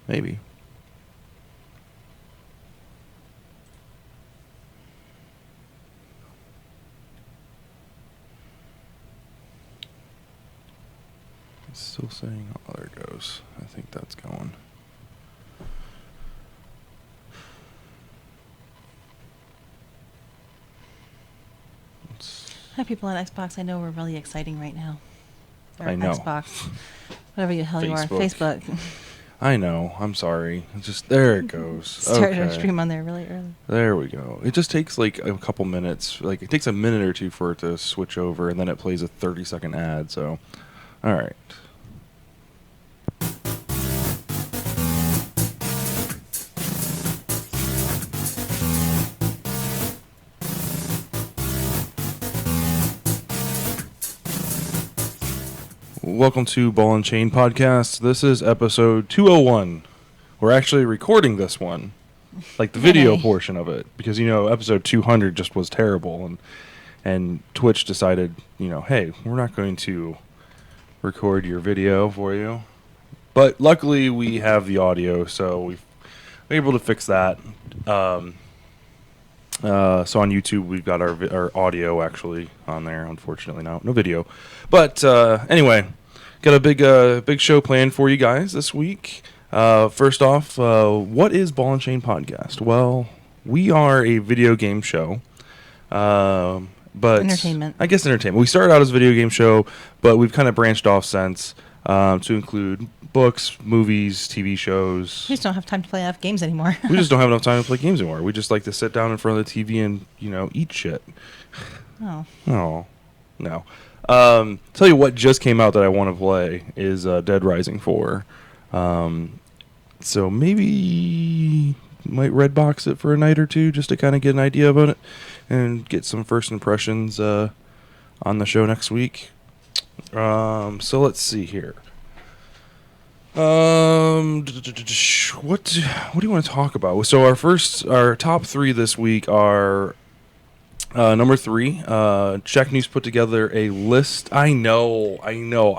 Maybe. It's still saying, oh, there it goes. I think that's going. Hi, people on Xbox. I know we're really exciting right now. Or I know. Xbox. Whatever the hell you are. Facebook. I know. I'm sorry. It's just, there it goes. Started our stream on there really early. There we go. It just takes like a couple minutes. Like it takes a minute or two for it to switch over, and then it plays a 30-second ad. So, all right. Welcome to Ball and Chain Podcast. This is episode 201. We're actually recording this one, like the video portion of it, because, you know, episode 200 just was terrible, and Twitch decided, you know, hey, we're not going to record your video for you. But luckily we have the audio, so we're able to fix that. So on YouTube we've got our audio actually on there. Unfortunately, no video. But anyway, got a big show planned for you guys this week. First off, what is Ball and Chain Podcast? Well, we are a video game show, but entertainment. I guess entertainment. We started out as a video game show, but we've kind of branched off since to include books, movies, TV shows. We just don't have time to play enough games anymore. We just don't have enough time to play games anymore. We just like to sit down in front of the TV and, you know, eat shit. Oh. Oh, no. Tell you what just came out that I want to play is Dead Rising 4. So maybe might Redbox it for a night or two just to kind of get an idea about it and get some first impressions on the show next week. So let's see here. What do you want to talk about? So our top three this week are number 3. Check News put together a list. I know.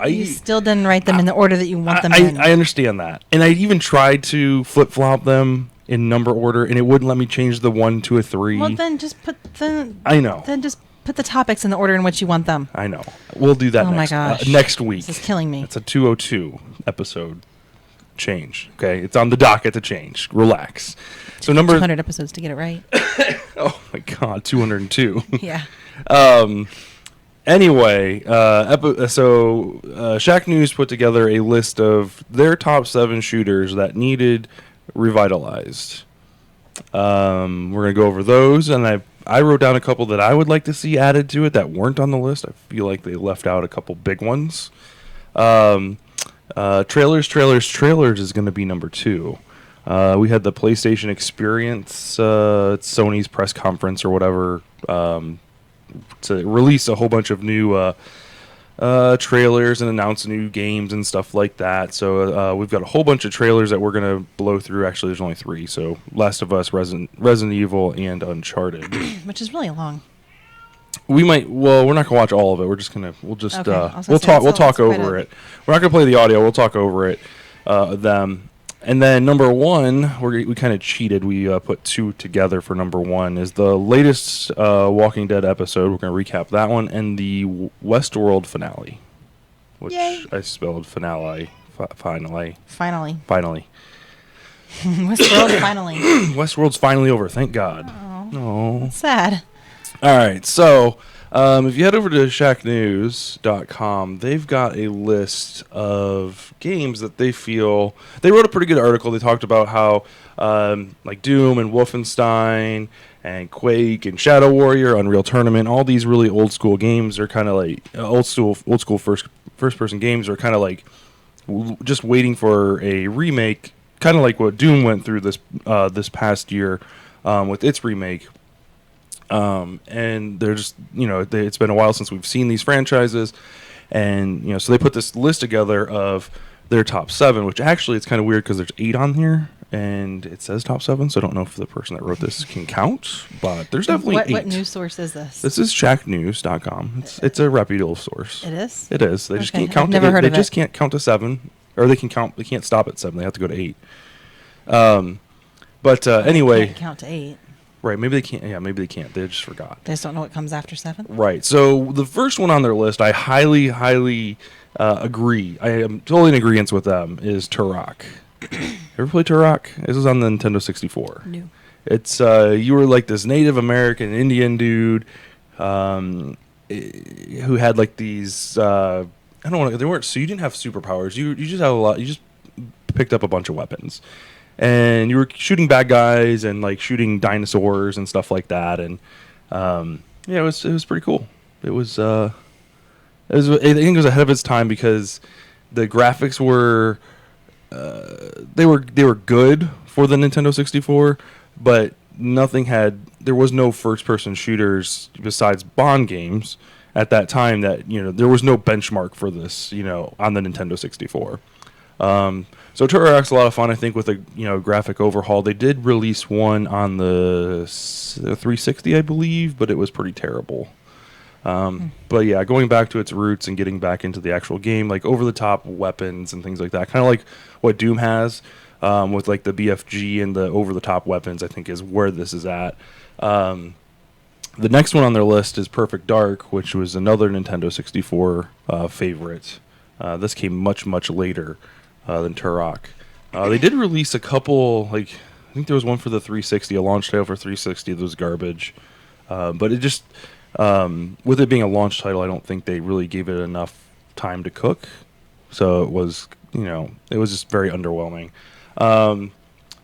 You still didn't write them in the order that you want them in. I understand that, and I even tried to flip flop them in number order, and it wouldn't let me change the 1 to a 3. Well, then just put the. I know. Then just put the topics in the order in which you want them. I know. We'll do that. Oh my gosh. Next week. This is killing me. It's a 202 episode change. Okay, it's on the docket to change. Relax. So number 200 episodes to get it right. Oh my God, 202. Yeah. Anyway, so Shack News put together a list of their top 7 shooters that needed revitalized. We're gonna go over those, and I wrote down a couple that I would like to see added to it that weren't on the list. I feel like they left out a couple big ones. Trailers is going to be number 2. We had the PlayStation Experience, Sony's press conference or whatever, to release a whole bunch of new trailers and announce new games and stuff like that. So we've got a whole bunch of trailers that we're going to blow through. Actually, there's only 3. So Last of Us, Resident Evil, and Uncharted. Which is really long. We might. Well, we're not gonna watch all of it. We'll talk over it. We're not gonna play the audio. We'll talk over it. Them. And then number 1, we kind of cheated. We put 2 together for number 1. Is the latest Walking Dead episode. We're gonna recap that one and the Westworld finale, which Yay. I spelled finale. Finally. Westworld finally. Westworld's finally over. Thank God. Oh. That's sad. All right, so if you head over to shacknews.com, they've got a list of games that they feel... They wrote a pretty good article. They talked about how like Doom and Wolfenstein and Quake and Shadow Warrior, Unreal Tournament, all these really old school games are kind of like... old school first-person games are kind of like just waiting for a remake, kind of like what Doom went through this past year with its remake. And they're just, you know, it's been a while since we've seen these franchises, and, you know, so they put this list together of their top 7, which actually it's kind of weird because there's 8 on here and it says top 7, so I don't know if the person that wrote this can count, but there's definitely 8. What news source is this? This is shacknews.com. It's a reputable source. It is? It is. They just can't I've count never heard of it. They just can't count to 7, or they can't stop at 7. They have to go to 8. But anyway, Can't count to 8. right? Maybe they can't. Yeah, maybe they can't. They just forgot. They just don't know what comes after 7. Right. So the first one on their list, I highly, highly agree. I am totally in agreement with them. Is Turok. Ever played Turok? This was on the Nintendo 64. No. It's you were like this Native American Indian dude who had like these. I don't want to. They weren't. So you didn't have superpowers. You just have a lot. You just picked up a bunch of weapons, and you were shooting bad guys and like shooting dinosaurs and stuff like that. And yeah, it was pretty cool. It was. I think it was ahead of its time because the graphics were. They were good for the Nintendo 64, but there was no first person shooters besides Bond games at that time that, there was no benchmark for this, on the Nintendo 64. So Turok's a lot of fun, I think, with a, graphic overhaul. They did release one on the 360, I believe, but it was pretty terrible. But yeah, going back to its roots and getting back into the actual game, like over the top weapons and things like that, kind of like what Doom has, with like the BFG and the over the top weapons, I think is where this is at. The next one on their list is Perfect Dark, which was another Nintendo 64 favorite. This came much, much later than Turok. They did release a couple, I think there was one for the 360, a launch title for 360 that was garbage. But it just... with it being a launch title, I don't think they really gave it enough time to cook. So it was, it was just very underwhelming.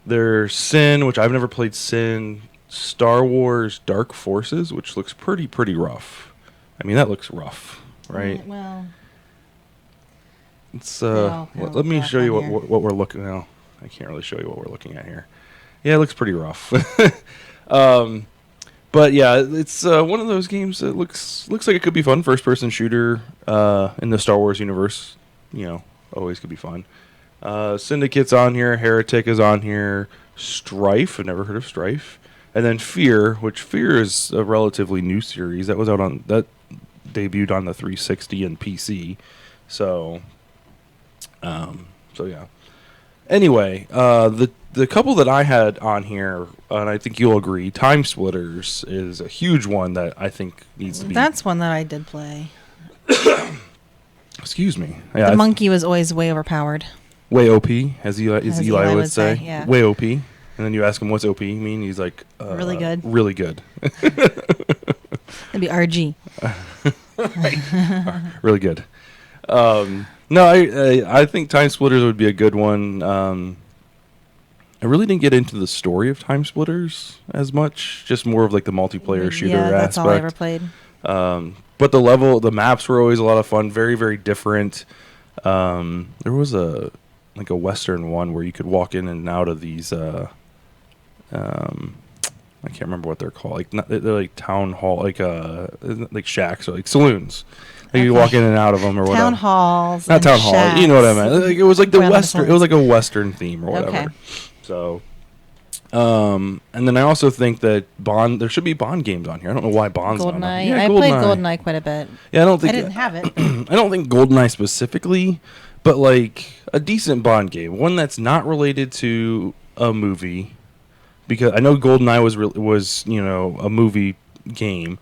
There's Sin, which I've never played Sin. Star Wars Dark Forces, which looks pretty rough. I mean, that looks rough, right? Well, it's let me show you what we're looking at. Well, I can't really show you what we're looking at here. Yeah, it looks pretty rough. But yeah, it's one of those games that looks like it could be fun. First person shooter in the Star Wars universe, always could be fun. Syndicate's on here, Heretic is on here, Strife, I've never heard of Strife, and then Fear, which Fear is a relatively new series that debuted on the 360 and PC. So yeah. Anyway, the couple that I had on here, and I think you'll agree, Time Splitters is a huge one that I think needs to be... That's one that I did play. Excuse me. Yeah, the monkey was always way overpowered. Way OP, as Eli would say. Yeah. Way OP. And then you ask him, what's OP mean? He's like... really good. Really good. That'd be RG. Really good. No, I think Time Splitters would be a good one. I really didn't get into the story of Time Splitters as much, just more of like the multiplayer shooter aspect. Yeah, that's all I ever played. But the maps were always a lot of fun, very, very different. There was a Western one where you could walk in and out of these, I can't remember what they're called. They're like town hall, like shacks or like saloons. Like you walk in and out of them or whatever. Town halls. Not town hall. You know what I meant. Like, it was like the Western. It was like a Western theme or whatever. Okay. So, and then I also think that Bond. There should be Bond games on here. I don't know why Bond's not on. GoldenEye. Yeah, I played GoldenEye quite a bit. Yeah, I didn't have it. I don't think GoldenEye specifically, but like a decent Bond game, one that's not related to a movie, because I know GoldenEye was a movie game.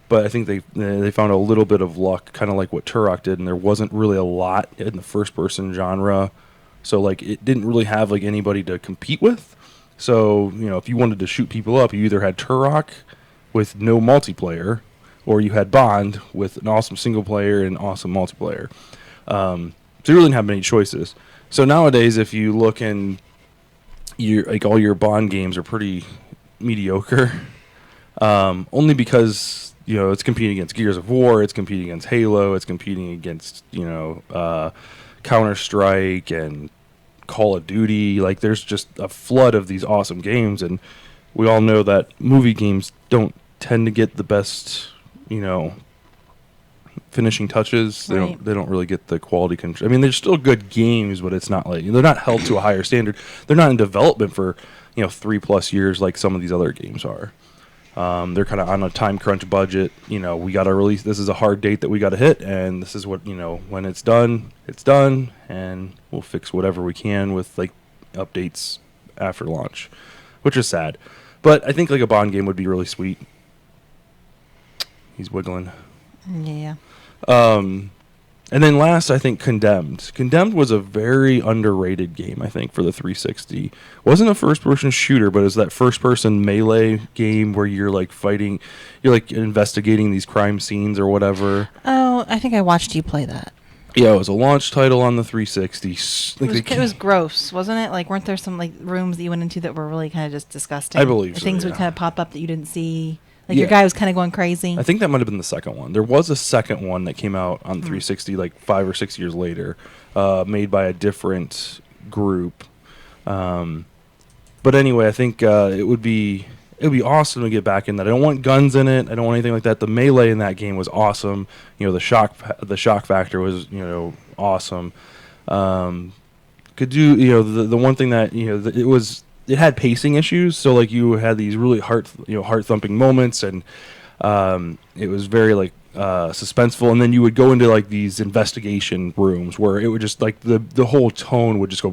But I think they found a little bit of luck, kind of like what Turok did, and there wasn't really a lot in the first-person genre. So, like, it didn't really have, like, anybody to compete with. So, if you wanted to shoot people up, you either had Turok with no multiplayer, or you had Bond with an awesome single-player and awesome multiplayer. So you really didn't have many choices. So nowadays, if you look and all your Bond games are pretty mediocre, only because... it's competing against Gears of War, it's competing against Halo, it's competing against, Counter-Strike and Call of Duty. Like, there's just a flood of these awesome games, and we all know that movie games don't tend to get the best, finishing touches. Right. They don't really get the quality control. I mean, they're still good games, but it's not like... They're not held to a higher standard. They're not in development for, 3+ years like some of these other games are. They're kind of on a time crunch budget. We got to release. This is a hard date that we got to hit, and this is what when it's done, and we'll fix whatever we can with like updates after launch, which is sad. But I think like a Bond game would be really sweet. He's wiggling. Yeah. And then last, I think Condemned. Condemned was a very underrated game, I think, for the 360. Wasn't a first-person shooter, but it was that first-person melee game where you're like fighting, you're like investigating these crime scenes or whatever. Oh, I think I watched you play that. Yeah, it was a launch title on the 360. It was gross, wasn't it? Like, weren't there some like rooms that you went into that were really kind of just disgusting? I believe so, Things yeah. would kind of pop up that you didn't see. Like your guy was kind of going crazy. I think that might have been the second one. There was a second one that came out on 360 like 5 or 6 years later, made by a different group. But anyway, I think it would be awesome to get back in that. I don't want guns in it. I don't want anything like that. The melee in that game was awesome. You know, the shock factor was, you know, awesome. Could do, you know, the one thing that, you know, it had pacing issues, so like you had these really heart thumping moments, and it was very like suspenseful, and then you would go into like these investigation rooms where it would just like the whole tone would just go,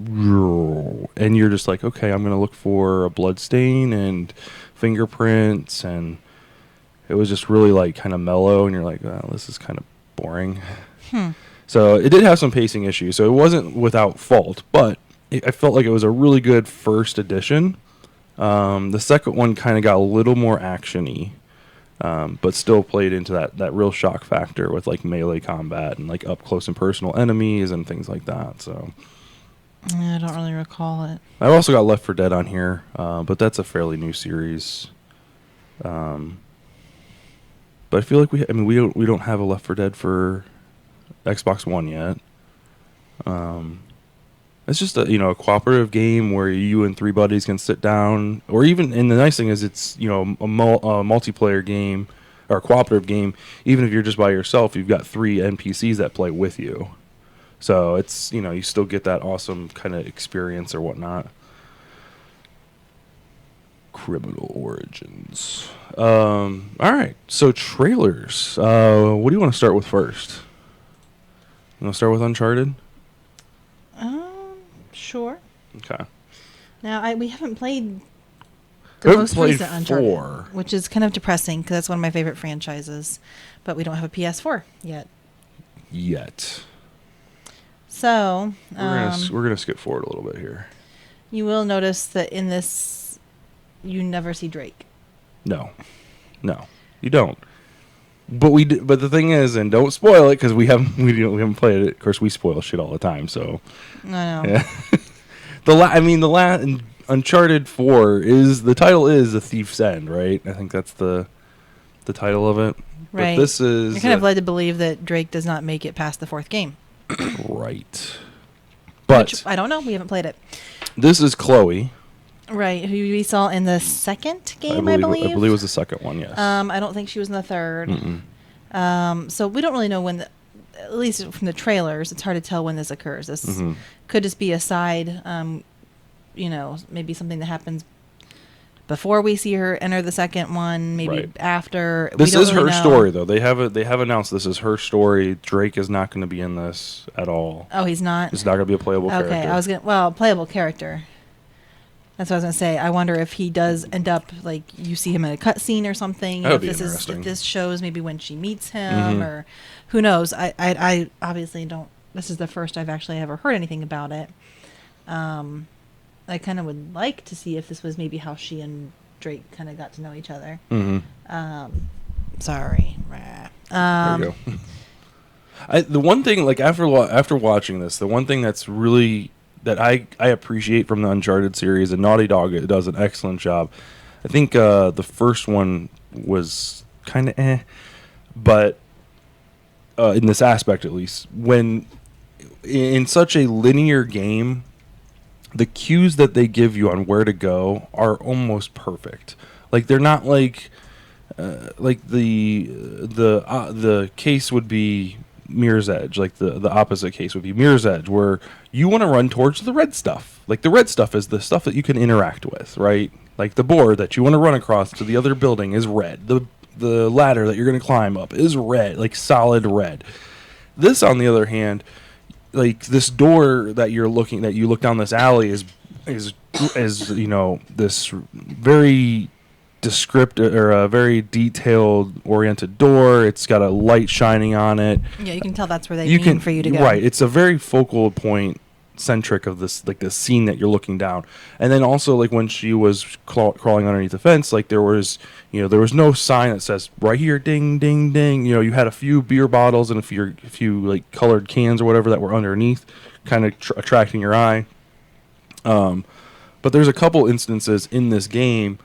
and you're just like, okay, I'm gonna look for a blood stain and fingerprints, and it was just really like kind of mellow, and you're like, oh, this is kind of boring. So it did have some pacing issues, so it wasn't without fault, but I felt like it was a really good first edition. The second one kind of got a little more action-y, but still played into that real shock factor with like melee combat and like up close and personal enemies and things like that. So I don't really recall it. I've also got Left 4 Dead on here, but that's a fairly new series. But I feel like we don't have a Left 4 Dead for Xbox One yet. It's just a cooperative game where you and 3 buddies can sit down, or even, and the nice thing is it's, you know, a multiplayer game or a cooperative game. Even if you're just by yourself, you've got 3 NPCs that play with you. So it's, you know, you still get that awesome kind of experience or whatnot. Criminal Origins. All right. So trailers. What do you want to start with first? You want to start with Uncharted? Sure. Okay. Now, we haven't played the most recent Uncharted, 4. which is kind of depressing because that's one of my favorite franchises, but we don't have a PS4 yet. So We're gonna skip forward a little bit here. You will notice that in this, you never see Drake. No, you don't. But but the thing is, and don't spoil it because we haven't played it. Of course, we spoil shit all the time. So I know. Yeah. Uncharted 4 the title is The Thief's End, right? I think that's the title of it. Right. But this is You're kind of led to believe that Drake does not make it past the 4th game. Right. But which, I don't know. We haven't played it. This is Chloe. Right, who we saw in the second game, I believe. I believe it was the second one, yes. I don't think she was in the third. So we don't really know when, at least from the trailers, it's hard to tell when this occurs. This could just be a side, maybe something that happens before we see her enter the second one, maybe after. This is her story, though. They have announced this is her story. Drake is not going to be in this at all. Oh, he's not? He's not going to be a playable character. Okay, playable character. That's what I was going to say. I wonder if he does end up, like, you see him in a cutscene or something. That would be interesting. If this shows maybe when she meets him, or who knows. I obviously don't. This is the first I've actually ever heard anything about it. I kind of would like to see if this was maybe how she and Drake kind of got to know each other. Sorry. There you go. The one thing, like, after watching this, the one thing that's really that I appreciate from the Uncharted series, and Naughty Dog does an excellent job. I think the first one was kind of but in this aspect at least, when in such a linear game, the cues that they give you on where to go are almost perfect. Like, they're not like the case would be Mirror's Edge, like the opposite case would be Mirror's Edge, where you want to run towards the red stuff. Like, the red stuff is the stuff that you can interact with, right? Like, the board that you want to run across to the other building is red. The ladder that you're going to climb up is red, like solid red. This, on the other hand, like, this door that you look down this alley is is this very descriptive or a very detailed oriented door. It's got a light shining on it. Yeah, you can tell that's where they mean for you to go. Right. It's a very focal point centric of this, like, this scene that you're looking down. And then also, like, when she was crawling underneath the fence, like, there was no sign that says right here, ding ding ding. You had a few beer bottles and a few like colored cans or whatever that were underneath, kind of attracting your eye. But there's a couple instances in this game,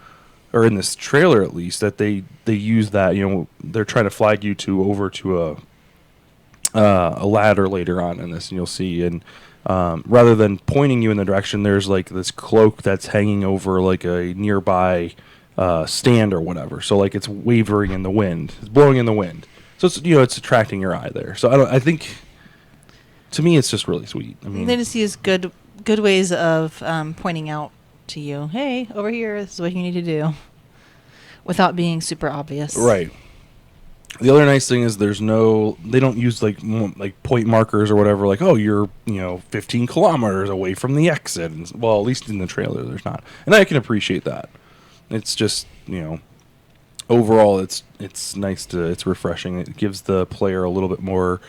or in this trailer at least, that they use that. They're trying to flag you over to a ladder later on in this, and you'll see. And rather than pointing you in the direction, there's like this cloak that's hanging over like a nearby stand or whatever. So like it's wavering in the wind, it's blowing in the wind. So it's it's attracting your eye there. So I think to me it's just really sweet. I mean, they just use good ways of pointing out to you, hey, over here, this is what you need to do, without being super obvious. Right. The other nice thing is they don't use like point markers or whatever, like, oh, you're 15 kilometers away from the exit. And, well, at least in the trailer there's not, and I can appreciate that. It's just overall it's nice it's refreshing. It gives the player a little bit more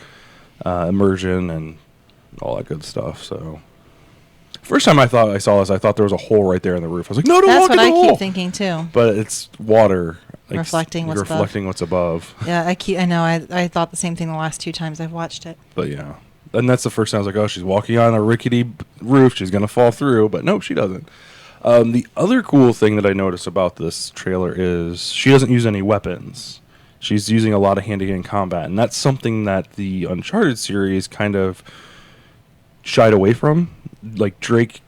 immersion and all that good stuff. So first time I saw this, I thought there was a hole right there in the roof. I was like, no, don't walk in the hole. That's what I keep thinking too. But it's water. Like, reflecting what's above. Yeah, I know. I thought the same thing the last 2 times I've watched it. But yeah, and that's the first time I was like, oh, she's walking on a rickety roof. She's going to fall through. But nope, she doesn't. The other cool thing that I noticed about this trailer is she doesn't use any weapons. She's using a lot of hand-to-hand combat. And that's something that the Uncharted series kind of shied away from. Like Drake,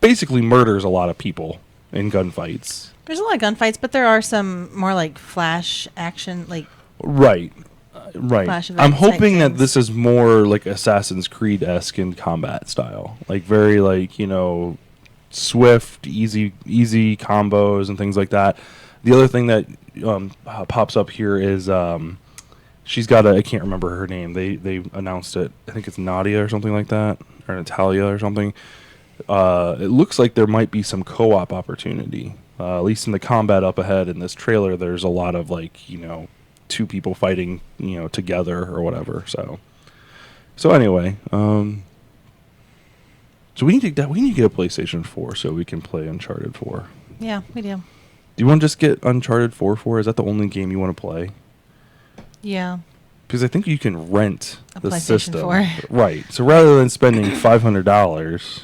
basically murders a lot of people in gunfights. There's a lot of gunfights, but there are some more like flash action, like right. I'm hoping that this is more like Assassin's Creed-esque in combat style, like very like swift, easy combos and things like that. The other thing that pops up here is she's got I can't remember her name. They announced it. I think it's Nadia or something like that, or Natalia or something. It looks like there might be some co-op opportunity. At least in the combat up ahead in this trailer, there's a lot of like 2 people fighting together or whatever. So anyway, so we need to get a PlayStation 4 so we can play Uncharted 4. Yeah, we do. Do you want to just get Uncharted 4? Is that the only game you want to play? Yeah. Because I think you can rent the PlayStation system. 4. Right. So rather than spending $500,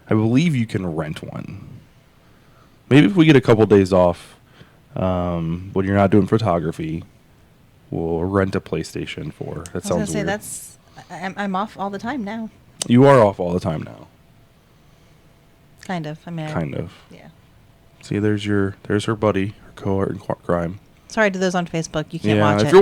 I believe you can rent one. Maybe if we get a couple days off, when you're not doing photography, we'll rent a PlayStation 4. That sounds weird. I'm off all the time now. You are off all the time now. Kind of. Kind of. Yeah. See, there's her buddy, her cohort in crime. Sorry to those on Facebook. You can't watch it. If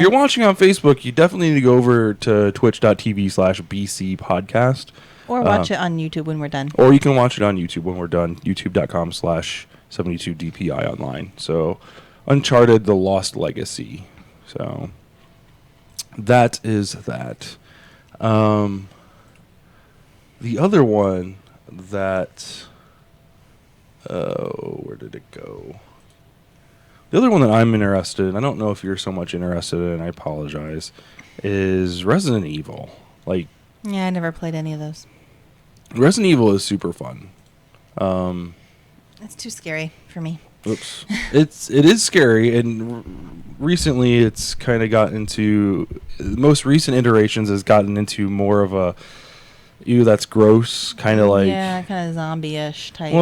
you're watching on Facebook, you definitely need to go over to twitch.tv/BC podcast. Or watch it on YouTube when we're done. Or you can watch it on YouTube when we're done. YouTube.com/72DPI online. So, Uncharted: The Lost Legacy. So, that is that. The other one that... where did it go? The other one that I'm interested in, I don't know if you're so much interested in, I apologize, is Resident Evil. Like... Yeah, I never played any of those. Resident Evil is super fun. It's too scary for me. Oops. It is scary, and recently it's kind of gotten into... Most recent iterations has gotten into more of a... Ew, that's gross, kind of like... Yeah, kind of zombie-ish type.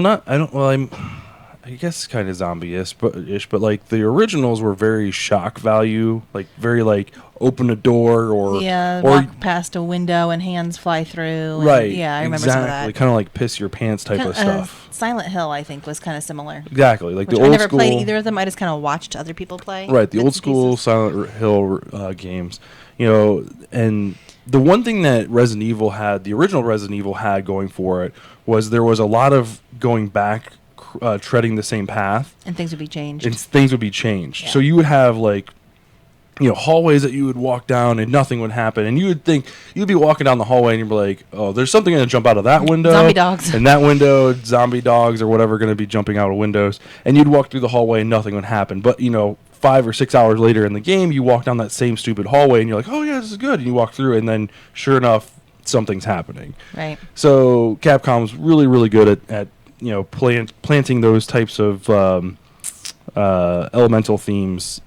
I guess kind of zombie-ish, but like the originals were very shock value, like very like open a door or walk past a window and hands fly through. Right. Yeah, I remember some of that. Kind of like piss your pants type of stuff. Silent Hill, I think, was kind of similar. Exactly, like the old school. I never played either of them. I just kind of watched other people play. Right, the old school Silent Hill games, and the one thing that the original Resident Evil had going for it was there was a lot of going back. Treading the same path, and things would be changed. Yeah. So you would have like hallways that you would walk down and nothing would happen, and you would think you'd be walking down the hallway and you'd be like, oh, there's something going to jump out of that window, Zombie dogs, and that window, zombie dogs or whatever going to be jumping out of windows, and you'd walk through the hallway and nothing would happen. But 5 or 6 hours later in the game, you walk down that same stupid hallway and you're like, oh yeah, this is good, and you walk through, and then sure enough, something's happening. Right. So Capcom's really, really good at planting those types of elemental themes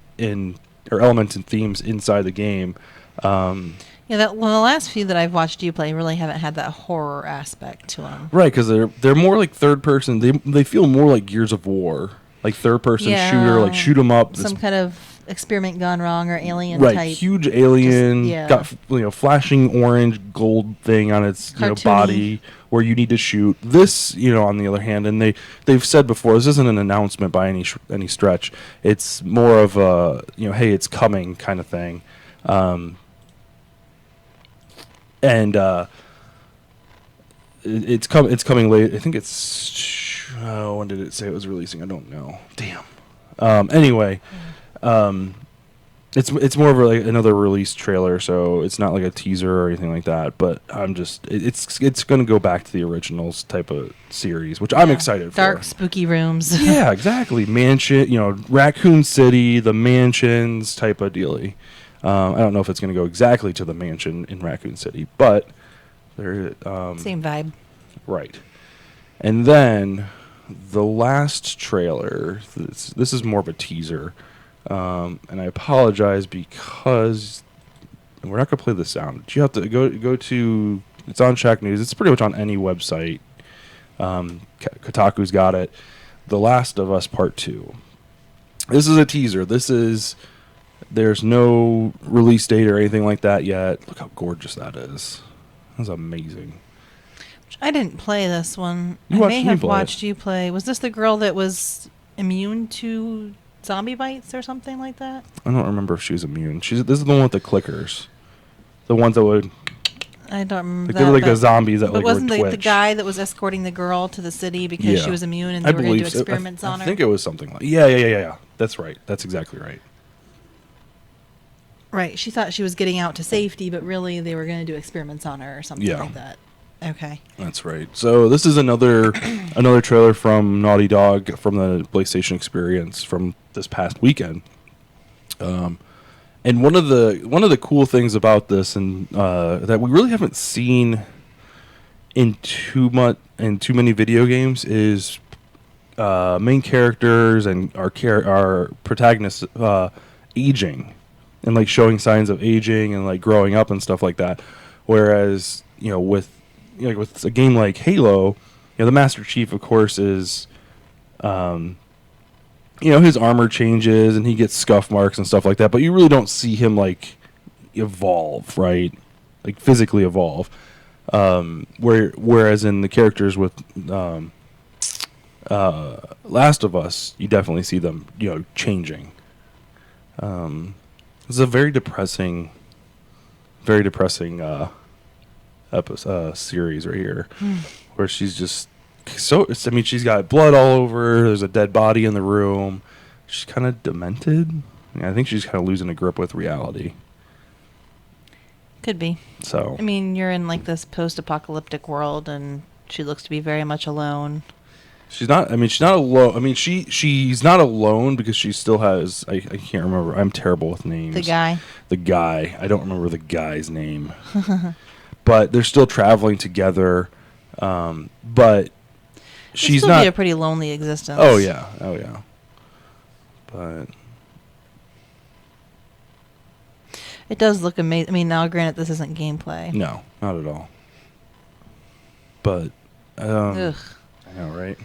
elements and themes inside the game. The last few that I've watched you play really haven't had that horror aspect to them. Right, because they're more like third person. They feel more like Gears of War, like third person shooter, like shoot 'em up. Some kind of experiment gone wrong or alien right, type. Huge alien, got flashing orange gold thing on its body where you need to shoot. This, on the other hand, and they've said before, this isn't an announcement by any stretch. It's more of a hey, it's coming kind of thing. It's coming late. I think it's when did it say it was releasing? I don't know. Damn. Anyway, it's more of another release trailer, so it's not like a teaser or anything like that. But it's going to go back to the originals type of series, which I'm excited for. Dark, spooky rooms. Yeah, exactly. Mansion, Raccoon City, the mansions type of dealy. I don't know if it's going to go exactly to the mansion in Raccoon City, but there. Same vibe. Right. And then the last trailer. This is more of a teaser. And I apologize because we're not going to play the sound. You have to go to, it's on Shack News. It's pretty much on any website. Kotaku's got it. The Last of Us Part 2. This is a teaser. There's no release date or anything like that yet. Look how gorgeous that is. That's amazing. I didn't play this one. I may have watched you play. Was this the girl that was immune to zombie bites or something like that? I don't remember if she was immune. This is the one with the clickers. The ones that would... I don't remember they were like the zombies that but wasn't would twitch. The guy that was escorting the girl to the city because she was immune and they were going to do experiments on her? I think it was something like... Yeah. That's right. That's exactly right. Right. She thought she was getting out to safety, but really they were going to do experiments on her or something like that. Okay. That's right. So this is another trailer from Naughty Dog from the PlayStation Experience from this past weekend. And one of the cool things about this, and that we really haven't seen in too many video games, is main characters and our protagonists aging and like showing signs of aging and like growing up and stuff like that. Whereas with a game like Halo, the Master Chief, of course, is, his armor changes and he gets scuff marks and stuff like that, but you really don't see him like evolve, right? Like physically evolve. Whereas in the characters with Last of Us, you definitely see them, changing. It's a very depressing series right here, where she's just she's got blood all over her. There's a dead body in the room. She's kind of demented. I think she's kind of losing a grip with reality. Could be. So you're in like this post-apocalyptic world, and she looks to be very much alone. She's not alone. She's not alone because she still has. I can't remember. I'm terrible with names. The guy. I don't remember the guy's name. But they're still traveling together. But she's not. Be a pretty lonely existence. Oh yeah. But it does look amazing. Now, granted, this isn't gameplay. No, not at all. But ugh. I know, right?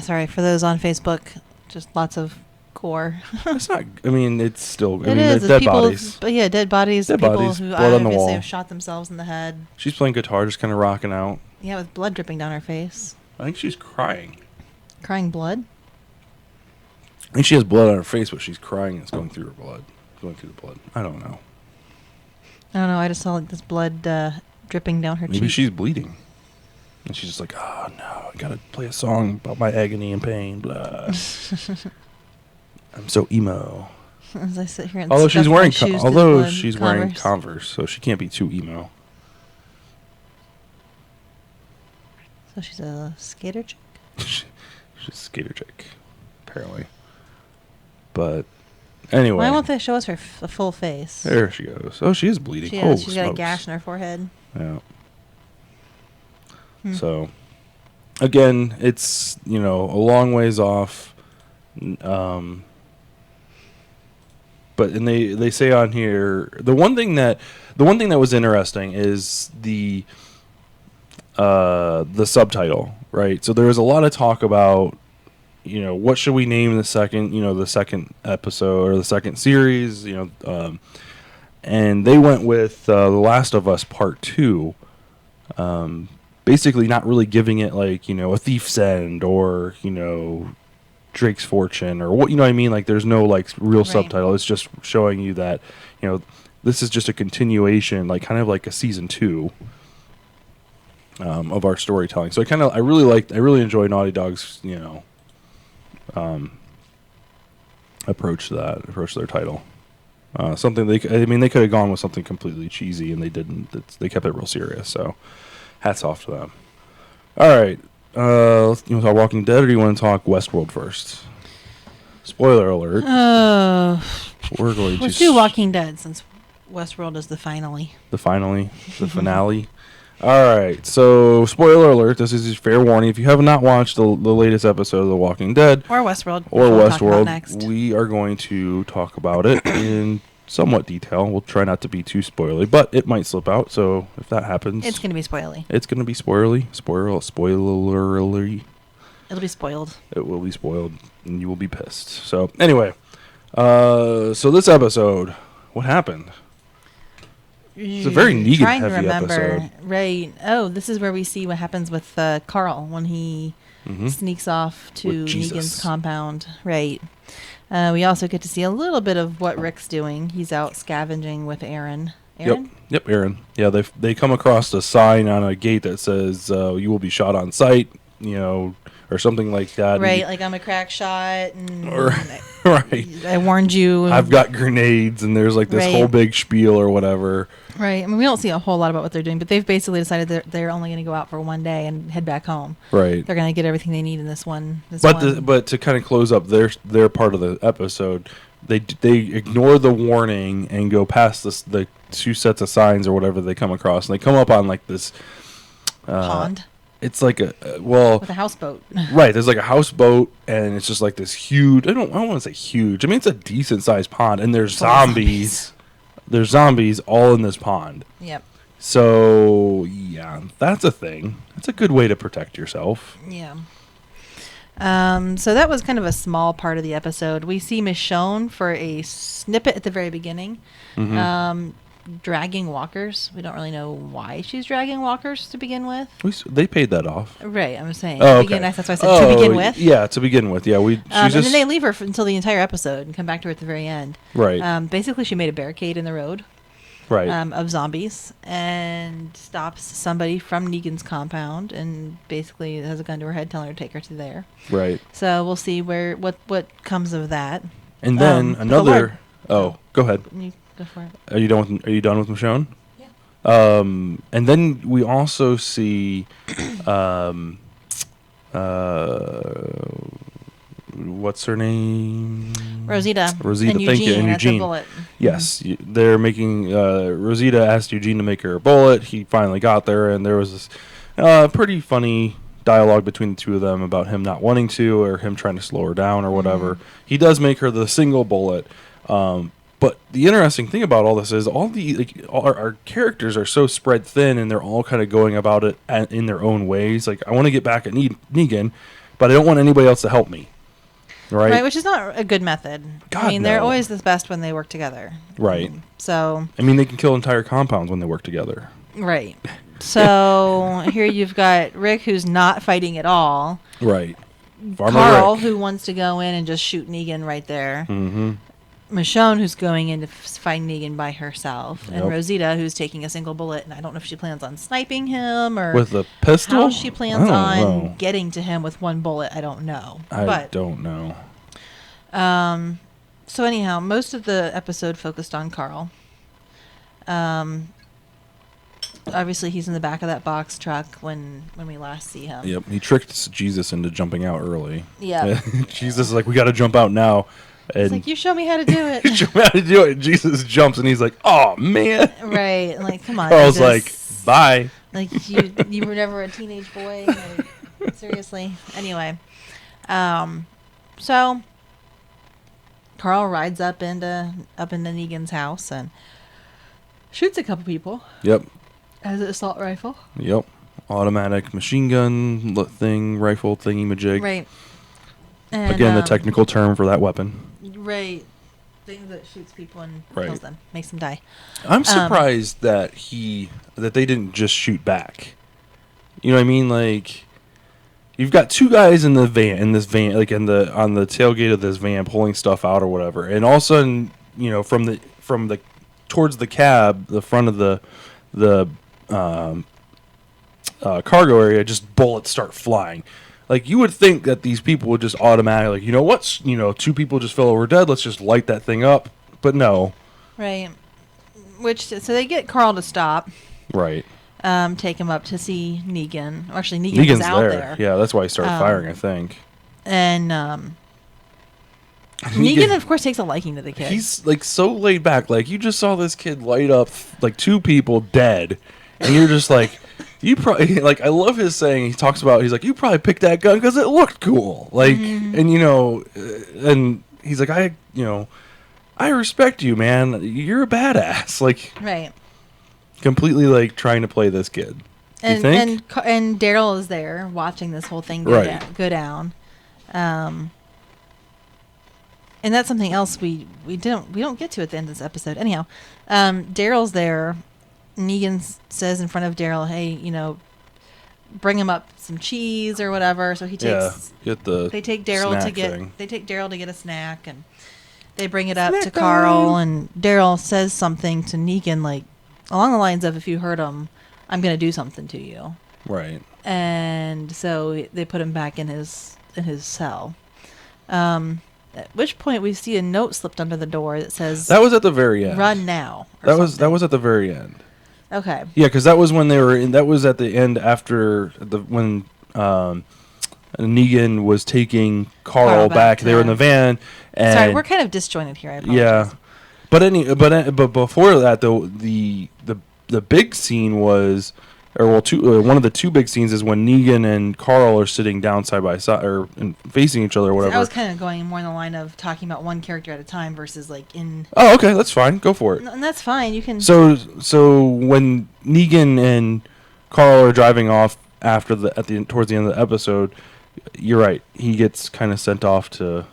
Sorry for those on Facebook. Just lots of gore. It's not. It's still. It's dead bodies. But yeah, dead bodies. Dead people bodies. Who Blood on the obviously wall. have shot themselves in the head. She's playing guitar, just kind of rocking out. Yeah, with blood dripping down her face. I think she's crying. Crying blood? I think she has blood on her face, but she's crying and it's going through her blood. Going through the blood. I don't know. I just saw like this blood dripping down her cheek. Maybe she's bleeding. And she's just like, oh no, I gotta play a song about my agony and pain. Blah. I'm so emo. As I sit here and Although stuff she's my wearing shoes through the blood. wearing Converse, so she can't be too emo. So she's a skater chick? She's a skater chick, apparently. But anyway. Why won't they show us her full face? There she goes. Oh, she is bleeding. She Oh, is. She's got a smokes. gash in her forehead. Yeah. Hmm. So, again, it's, a long ways off. But and they say on here the one thing that was interesting is the subtitle, right? So there was a lot of talk about what should we name the second episode or the second series, and they went with The Last of Us Part 2. Basically not really giving it like, a thief's end or, Drake's Fortune or what, I mean? Like there's no like real subtitle. It's just showing you that, this is just a continuation, like kind of like a season 2 of our storytelling. So I really enjoy Naughty Dog's, approach to their title. Something they could have gone with something completely cheesy and they didn't. They kept it real serious. So hats off to them. All right. You want to talk Walking Dead or do you want to talk Westworld first? Spoiler alert. We're going let's do Walking Dead since Westworld is the finale. The finale. All right. So, spoiler alert. This is fair warning. If you have not watched the latest episode of The Walking Dead or Westworld, we are going to talk about it in somewhat detail. We'll try not to be too spoilery, but it might slip out. So, if that happens, it's going to be spoilery. It's going to be spoilery. Spoilery. It'll be spoiled. It will be spoiled, and you will be pissed. So, anyway. So this episode, what happened? It's a very Negan-heavy episode. Right. Oh, this is where we see what happens with Carl when he sneaks off to Negan's compound. Right. We also get to see a little bit of what Rick's doing. He's out scavenging with Aaron. Aaron? Yep, Aaron. Yeah, they come across a sign on a gate that says, you will be shot on sight, or something like that. Right, like I'm a crack shot. And right. I warned you. I've got grenades, and there's like this whole big spiel or whatever. Right. I mean, we don't see a whole lot about what they're doing, but they've basically decided that they're only going to go out for one day and head back home. Right. They're going to get everything they need in this one. But to kind of close up their part of the episode, they ignore the warning and go past the two sets of signs or whatever they come across, and they come up on like this pond. It's like with a houseboat. Right, there's like a houseboat, and it's just like this huge. I don't want to say huge. I mean, it's a decent sized pond, and there's zombies. There's zombies all in this pond. Yep. So yeah, that's a thing. That's a good way to protect yourself. Yeah. So that was kind of a small part of the episode. We see Michonne for a snippet at the very beginning. Dragging walkers. We don't really know why she's dragging walkers to begin with. They paid that off. Right, I'm saying. Oh, okay. That's why I said to begin with. Yeah, to begin with. Yeah, and then they leave her until the entire episode and come back to her at the very end. Right. Basically, she made a barricade in the road. Right. Of zombies and stops somebody from Negan's compound and basically has a gun to her head, telling her to take her to there. Right. So we'll see what comes of that. And then another. Go ahead. You go for it. Are you done with Michonne? Yeah. And then we also see, what's her name? Rosita. Rosita, and thank you. And that's Eugene. a bullet. Yes, they're making. Rosita asked Eugene to make her a bullet. He finally got there, and there was this pretty funny dialogue between the two of them about him not wanting to, or him trying to slow her down, or whatever. He does make her the single bullet. But the interesting thing about all this is our characters are so spread thin, and they're all kind of going about it in their own ways. Like, I want to get back at Negan, but I don't want anybody else to help me. Right, which is not a good method. God, I mean, no. They're always the best when they work together. Right. So. I mean, they can kill entire compounds when they work together. Right. So here you've got Rick, who's not fighting at all. Right. Farmer Carl, Rick, who wants to go in and just shoot Negan right there. Mm-hmm. Michonne, who's going in to find Negan by herself, and Yep. Rosita, who's taking a single bullet, and I don't know if she plans on sniping him or with a pistol. how she plans on know. getting to him with one bullet. I don't know. I don't know. So anyhow, most of the episode focused on Carl. Obviously, he's in the back of that box truck when we last see him. Yep, he tricked Jesus into jumping out early. Yeah. Jesus is like, we got to jump out now. And It's like, you show me how to do it. you show me how to do it. And Jesus jumps, and he's like, oh, man. Right. Like, come on. Carl's like, bye. Like, you were never a teenage boy. Like, seriously. Anyway. So Carl rides up into Negan's house and shoots a couple people. Yep. As an assault rifle. Yep. Automatic machine gun rifle thingy-majig. Right. And, again, the technical term for that weapon. Right. Thing that shoots people and Right. kills them. Makes them die. I'm surprised that they didn't just shoot back. You know what I mean? Like, you've got two guys in this van, like on the tailgate of this van, pulling stuff out or whatever, and all of a sudden, you know, from the towards the cab, the front of the cargo area, just bullets start flying. Like, you would think that these people would just automatically, you know what? You know, two people just fell over dead. Let's just light that thing up. But no. Right. So they get Carl to stop. Right. Take him up to see Negan. Actually, Negan's out there. Yeah, that's why he started firing, I think. And Negan, of course, takes a liking to the kid. He's like so laid back. Like, you just saw this kid light up like two people dead, and you're just like, you probably like. I love his saying. He talks about. He's like, you probably picked that gun because it looked cool. Like, and you know, and he's like, I respect you, man. You're a badass. Like, right. Completely like trying to play this kid. And you think? and Daryl is there watching this whole thing go down. And that's something else we don't get to at the end of this episode. Anyhow, Daryl's there. Negan says in front of Daryl, "Hey, you know, bring him up some cheese or whatever." So he takes. They take Daryl to get a snack, and they bring it up to Carl. And Daryl says something to Negan like along the lines of, "If you hurt him, I'm going to do something to you." Right. And so they put him back in his cell. At which point we see a note slipped under the door that says, "That was at the very end. Run now." That was at the very end. Okay. Yeah, because that was when they were in. That was at the end after when Negan was taking Carl back. They were in the van. And sorry, we're kind of disjointed here. I apologize. Yeah, but before that though, the big scene was, one of the two big scenes is when Negan and Carl are sitting down side by side or facing each other or whatever. I was kind of going more in the line of talking about one character at a time versus like in. Oh, okay, that's fine. Go for it. And that's fine. You can. So when Negan and Carl are driving off towards the end of the episode, you're right. He gets kind of sent off to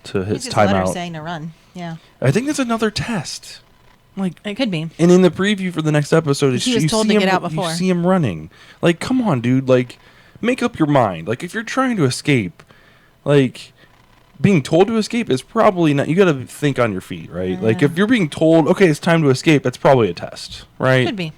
his timeout. Saying to run. Yeah. I think that's another test. Like, it could be. And in the preview for the next episode, he was told to get out before. You see him running. Like, come on, dude. Like, make up your mind. Like, if you're trying to escape, like, being told to escape is probably not. You got to think on your feet, right? Like, if you're being told, okay, it's time to escape, that's probably a test, right? Could be.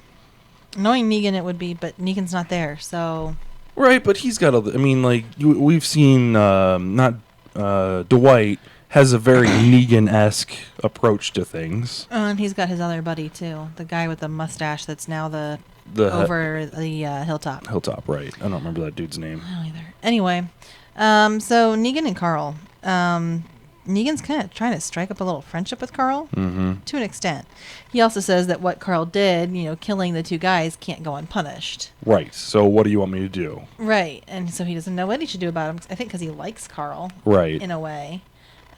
Knowing Negan, it would be, but Negan's not there, so. Right, but he's got I mean, like, we've seen Dwight has a very Negan-esque approach to things. And he's got his other buddy, too. The guy with the mustache that's now over the hilltop. Hilltop, right. I don't remember that dude's name. I don't either. Anyway, so Negan and Carl. Negan's kind of trying to strike up a little friendship with Carl to an extent. He also says that what Carl did, killing the two guys, can't go unpunished. Right. So what do you want me to do? Right. And so he doesn't know what he should do about him. I think because he likes Carl. Right. In a way.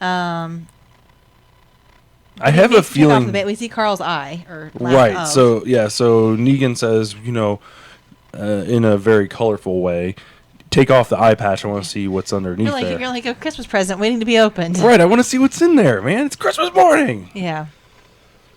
I have a feeling we see Carl's eye right. So Negan says, in a very colorful way, take off the eye patch. I want to see what's underneath there. You're like a Christmas present waiting to be opened. Right. I want to see what's in there, man. It's Christmas morning. Yeah.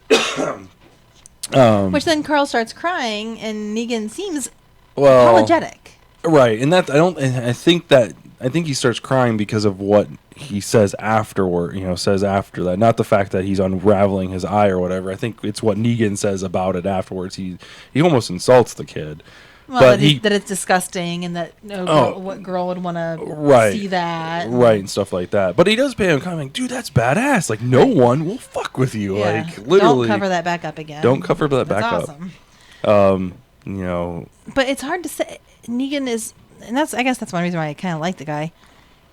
Which then Carl starts crying, and Negan seems apologetic. Right, and I think he starts crying because of what he says afterward. Says after that, not the fact that he's unraveling his eye or whatever. I think it's what Negan says about it afterwards. He almost insults the kid. Well, but that it's disgusting and that what girl would want to see that. Right, and stuff like that. But he does pay him kind of like, dude, that's badass. Like, no one will fuck with you. Yeah. Like, literally. Don't cover that back up again. Don't cover that back awesome. up. You know. But it's hard to say. Negan is, and I guess that's one reason why I kind of like the guy.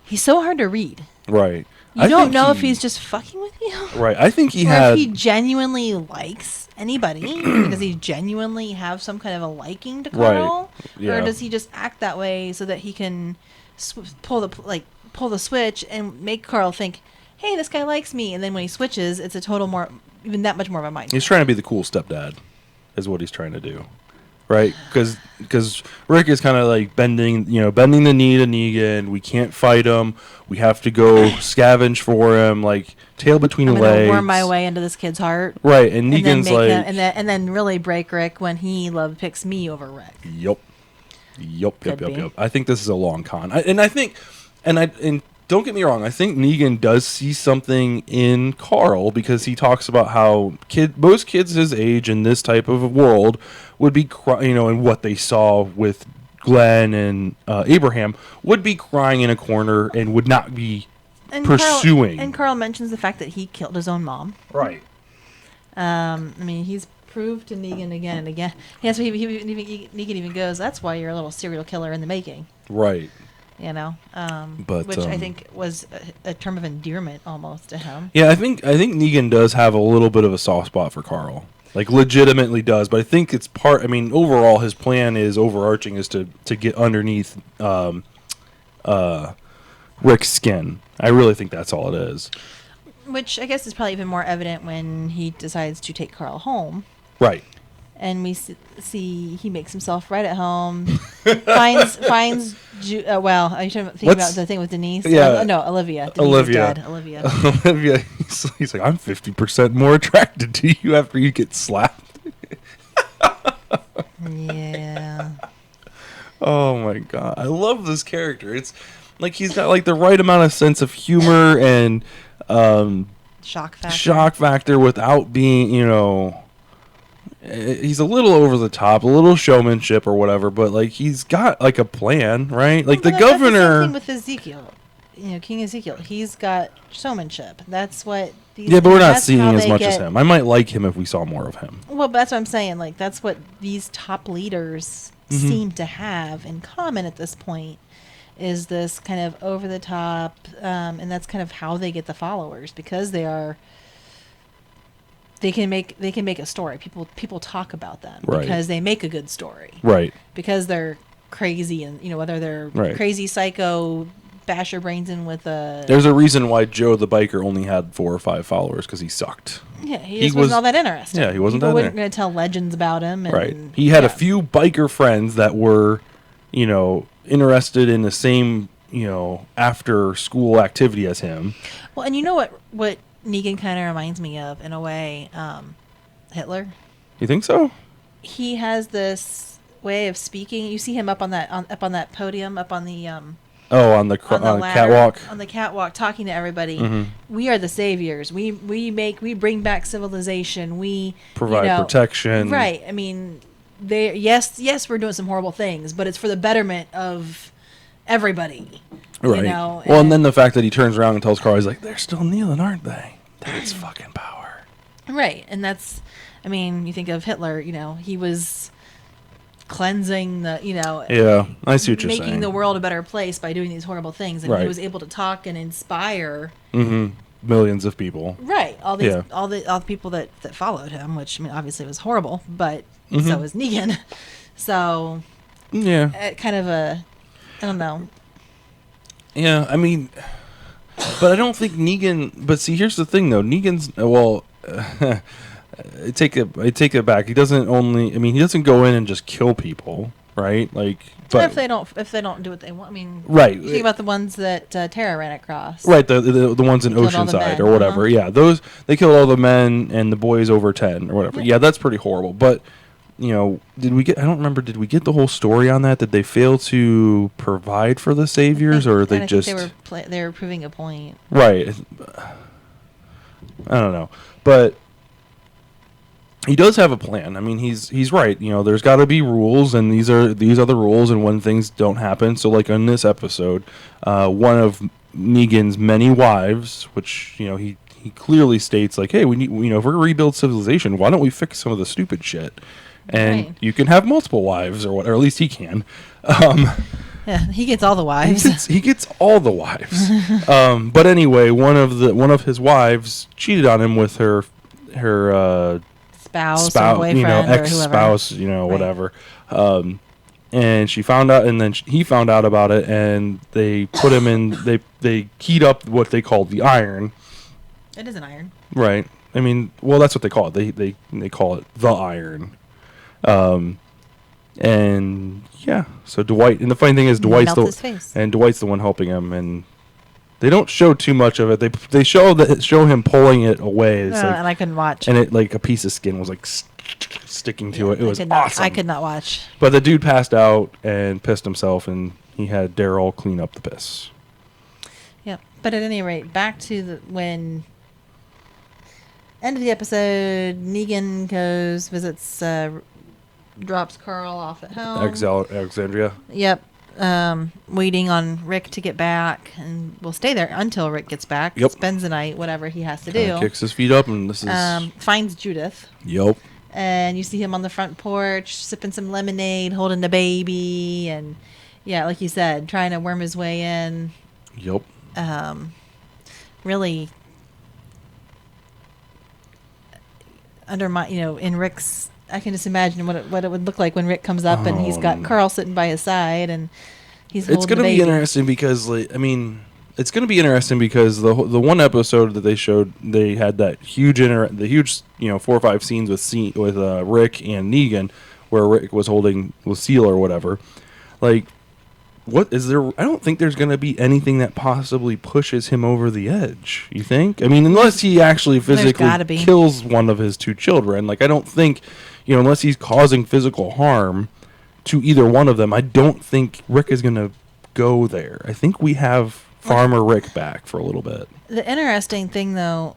He's so hard to read. Right. You don't know if he's just fucking with you. Right. I think he if he genuinely likes anybody. Does he genuinely have some kind of a liking to Carl? Right. Yeah. Or does he just act that way so that he can pull the switch and make Carl think, hey, this guy likes me. And then when he switches, it's a total even that much more of a mind. He's trying to be the cool stepdad is what he's trying to do. Right, because Rick is kind of like bending the knee to Negan. We can't fight him. We have to go scavenge for him, like tail between the legs. I'm gonna worm my way into this kid's heart. Right, and Negan's and then really break Rick when he picks me over Rick. Yep. I think this is a long con, and don't get me wrong. I think Negan does see something in Carl because he talks about how most kids his age in this type of a world would be, and what they saw with Glenn and Abraham would be crying in a corner and would not be pursuing. Carl mentions the fact that he killed his own mom. Right. I mean, he's proved to Negan again and again. Yeah, so Negan even goes, "That's why you're a little serial killer in the making." Right. Which I think was a term of endearment almost to him. Yeah, I think Negan does have a little bit of a soft spot for Carl. Like, legitimately does, but I think it's overall his plan is overarching is to get underneath Rick's skin. I really think that's all it is. Which I guess is probably even more evident when he decides to take Carl home. Right. And we see he makes himself right at home. finds. Are you thinking about the thing with Denise? Yeah. No, Olivia. Denise is dead. Olivia. Olivia. He's like, I'm 50% more attracted to you after you get slapped. Yeah. Oh my god, I love this character. It's like he's got like the right amount of sense of humor and shock factor without being, he's a little over the top, a little showmanship or whatever, but like he's got like a plan, right? Like the governor. That's the same thing with Ezekiel, King Ezekiel. He's got showmanship. That's what. But we're not seeing as much as him. I might like him if we saw more of him. Well, but that's what I'm saying. Like that's what these top leaders seem to have in common at this point. Is this kind of over the top, and that's kind of how they get the followers because they are. They can make a story. People talk about them because they make a good story. Right. Because they're crazy and whether they're crazy psycho bash your brains in with a. There's a reason why Joe the biker only had 4 or 5 followers because he sucked. Yeah, he just wasn't all that interesting. Yeah, he wasn't People that. Weren't going to tell legends about him. And, right. He had a few biker friends that were, interested in the same, after school activity as him. Well, and you know what Negan kind of reminds me of in a way, Hitler. You think so? He has this way of speaking. You see him up on that podium, up on the on the catwalk. On the catwalk, talking to everybody. Mm-hmm. We are the saviors. We bring back civilization. We provide protection. Right. I mean, yes, we're doing some horrible things, but it's for the betterment of everybody. Right. And then the fact that he turns around and tells Carl, he's like, they're still kneeling, aren't they? That's fucking power. Right. And that's, you think of Hitler, he was cleansing the, Yeah, I see what you're saying. Making the world a better place by doing these horrible things. And he was able to talk and inspire millions of people. Right. All the people that followed him, which, obviously was horrible, but so was Negan. So, kind of I don't know. Yeah, but I don't think Negan. But see, here's the thing, though. Negan's I take it back. He doesn't only. He doesn't go in and just kill people, right? Like, but if they don't do what they want. Right. You think about the ones that Tara ran across. Right. The ones in Oceanside or whatever. Yeah, those they killed all the men and the boys over 10 or whatever. Yeah, that's pretty horrible. But. Did we get? I don't remember. Did we get the whole story on that? Did they fail to provide for the saviors, or they just? They were proving a point. Right. I don't know, but he does have a plan. I mean, he's right. You know, there's got to be rules, and these are the rules, and when things don't happen. So, like on this episode, one of Negan's many wives, which he clearly states like, hey, we need if we're gonna rebuild civilization, why don't we fix some of the stupid shit? And Right. you can have multiple wives, or what, or at least he can. Yeah, he gets all the wives. He gets all the wives. But anyway, one of his wives cheated on him with her spouse or boyfriend or whoever. ex-spouse, Right. whatever. And she found out, and then he found out about it, and they put him in. They keyed up what they called the iron. It is an iron. Right. I mean, well, that's what they call it. They call it the iron. And yeah, so Dwight, and the funny thing is Dwight's Melt his face. the one helping him, and they don't show too much of it. They show him pulling it away. It's And I couldn't watch. and it like a piece of skin was like sticking to it. It was awesome. I could not watch. But the dude passed out and pissed himself, and he had Daryl clean up the piss. Yep. But at any rate, back to when end of the episode, Negan visits, drops Carl off at home. Alexandria. Yep. Waiting on Rick to get back, and we'll stay there until Rick gets back. Yep. Spends the night, whatever he has to Kinda do. kicks his feet up, and this is Finds Judith. Yep. And you see him on the front porch sipping some lemonade, holding the baby, and yeah, like you said, trying to worm his way in. Yep. Really in Rick's, I can just imagine what it would look like when Rick comes up and he's got Carl sitting by his side and he's holding the baby. It's going to be interesting because, it's going to be interesting because the one episode that they showed, they had that huge 4 or 5 scenes with Rick and Negan, where Rick was holding Lucille or whatever. Like, what is there? I don't think there's going to be anything that possibly pushes him over the edge. You think? I mean, unless he actually physically kills one of his 2 children. Like, I don't think, unless he's causing physical harm to either one of them, I don't think Rick is going to go there. I think we have Farmer Rick back for a little bit. The interesting thing, though,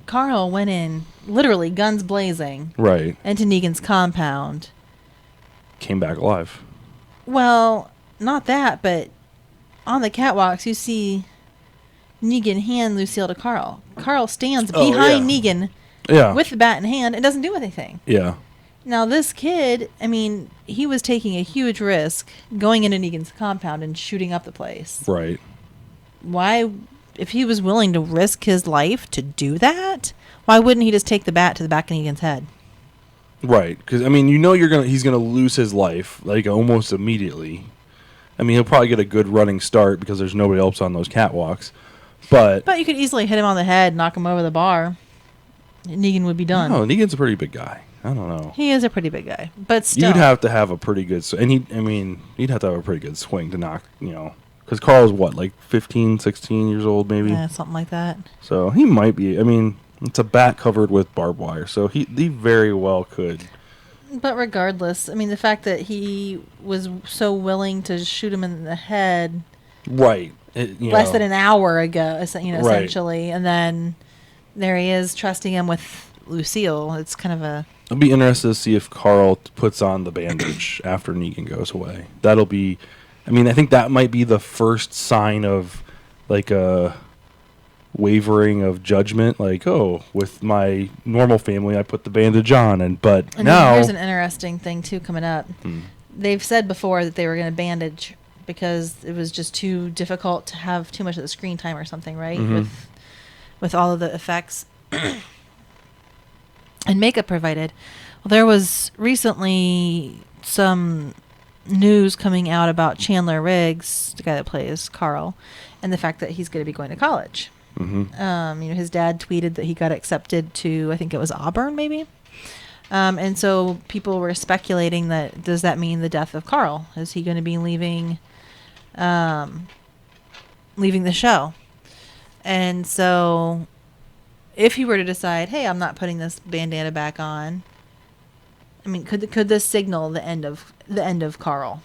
Carl went in, literally guns blazing, right, into Negan's compound. Came back alive. Well, not that, but on the catwalks, you see Negan hand Lucille to Carl. Carl stands behind Negan with the bat in hand and doesn't do anything. Yeah. Now, this kid, I mean, he was taking a huge risk going into Negan's compound and shooting up the place. Right. Why, if he was willing to risk his life to do that, why wouldn't he just take the bat to the back of Negan's head? Right. Because, I mean, he's going to lose his life, like, almost immediately. I mean, he'll probably get a good running start because there's nobody else on those catwalks. But you could easily hit him on the head, knock him over the bar. Negan would be done. No, Negan's a pretty big guy. I don't know. He is a pretty big guy, but still. You'd have to have a pretty good... And you'd have to have a pretty good swing to knock, Because Carl's what, like 15, 16 years old, maybe? Yeah, something like that. So he might be... I mean, it's a bat covered with barbed wire, so he very well could... But regardless, I mean, the fact that he was so willing to shoot him in the head, right? Less than an hour ago, essentially, and then there he is trusting him with Lucille. It's kind of a. I'll be interested to see if Carl puts on the bandage after Negan goes away. That'll be. I mean, I think that might be the first sign of, like a wavering of judgment, like, with my normal family I put the bandage on, and now here's an interesting thing too coming up. They've said before that they were going to bandage because it was just too difficult to have too much of the screen time or something, right? With all of the effects and makeup provided. Well, there was recently some news coming out about Chandler Riggs, the guy that plays Carl, and the fact that he's going to be going to college. His dad tweeted that he got accepted to, I think it was Auburn, maybe. And so people were speculating that, does that mean the death of Carl? Is he going to be leaving the show? And so if he were to decide, hey, I'm not putting this bandana back on, I mean, could this signal the end of Carl?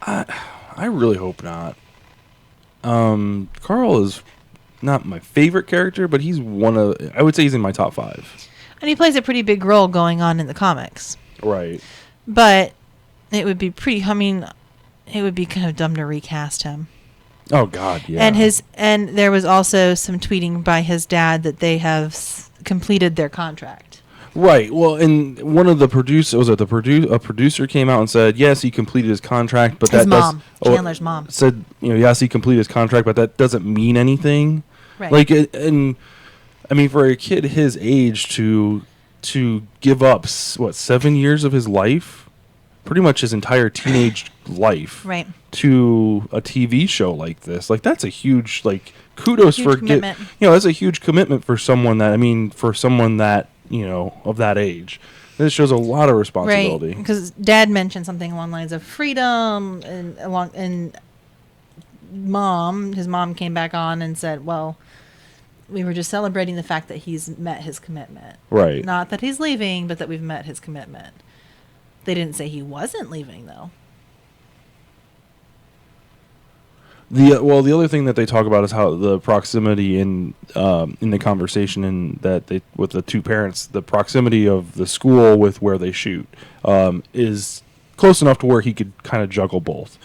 I really hope not. Carl is not my favorite character, but he's I would say he's in my top 5. And he plays a pretty big role going on in the comics. Right. But it would be it would be kind of dumb to recast him. Oh God, yeah. And there was also some tweeting by his dad that they have completed their contract. Right. Well, and one of the producers, a producer came out and said, yes, he completed his contract, but Chandler's mom said, yes, he completed his contract, but that doesn't mean anything. Right. Like, and I mean, for a kid his age to give up 7 years of his life, pretty much his entire teenage life, right, to a TV show like this, like that's a huge kudos huge for commitment. That's a huge commitment for someone that of that age. This shows a lot of responsibility. Right, because Dad mentioned something along the lines of freedom, and his mom came back on and said, well, we were just celebrating the fact that he's met his commitment. Right. Not that he's leaving, but that we've met his commitment. They didn't say he wasn't leaving, though. The other thing that they talk about is how the proximity in the conversation with the two parents, the proximity of the school with where they shoot is close enough to where he could kind of juggle both.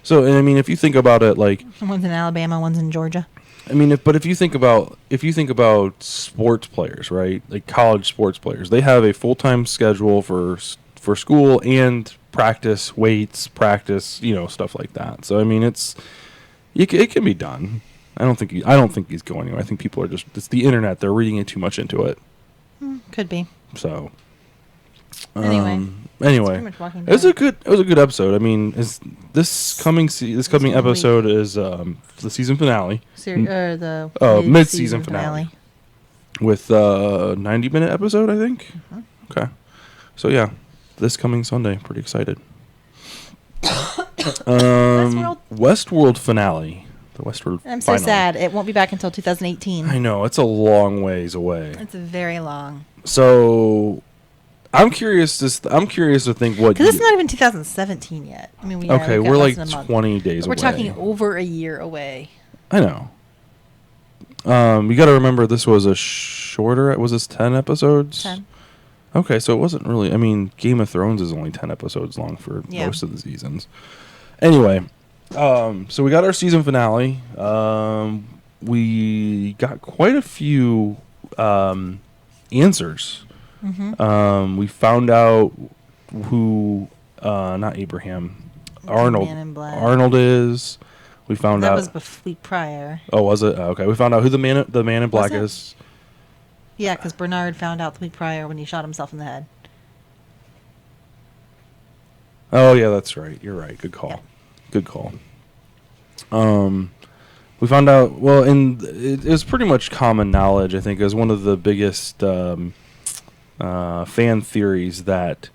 So, and I mean, if you think about it, one's in Alabama, one's in Georgia. I mean, if you think about sports players, right? Like college sports players, they have a full-time schedule for school and practice, weights, stuff like that. So I mean, it can be done. I don't think he's going anywhere. I think people are it's the internet. They're reading too much into it. Could be. So anyway, it was a good episode. I mean, this coming episode is the season finale. The mid-season finale. With 90-minute episode, I think. Uh-huh. Okay. So yeah, this coming Sunday, pretty excited. Westworld finale. The Westworld. I'm so sad. It won't be back until 2018. I know, it's a long ways away. It's very long. So I'm curious to think what. Because it's not even 2017 yet. I mean, we're like 20 days away. We're talking over a year away. I know. You got to remember this was a shorter. Was this 10 episodes? 10. Okay, so it wasn't really. I mean, Game of Thrones is only 10 episodes long for most of the seasons. Anyway, so we got our season finale. We got quite a few answers. Mm-hmm. We found out who, not Abraham, Arnold is. We found out that was Fleet Pryor. Oh, was it? Okay, we found out who the man in black is. Yeah, because Bernard found out Fleet Pryor when he shot himself in the head. Oh yeah, that's right. You're right. Good call. Yeah. Good call. We found out. Well, and it was pretty much common knowledge. I think as one of the biggest fan theories that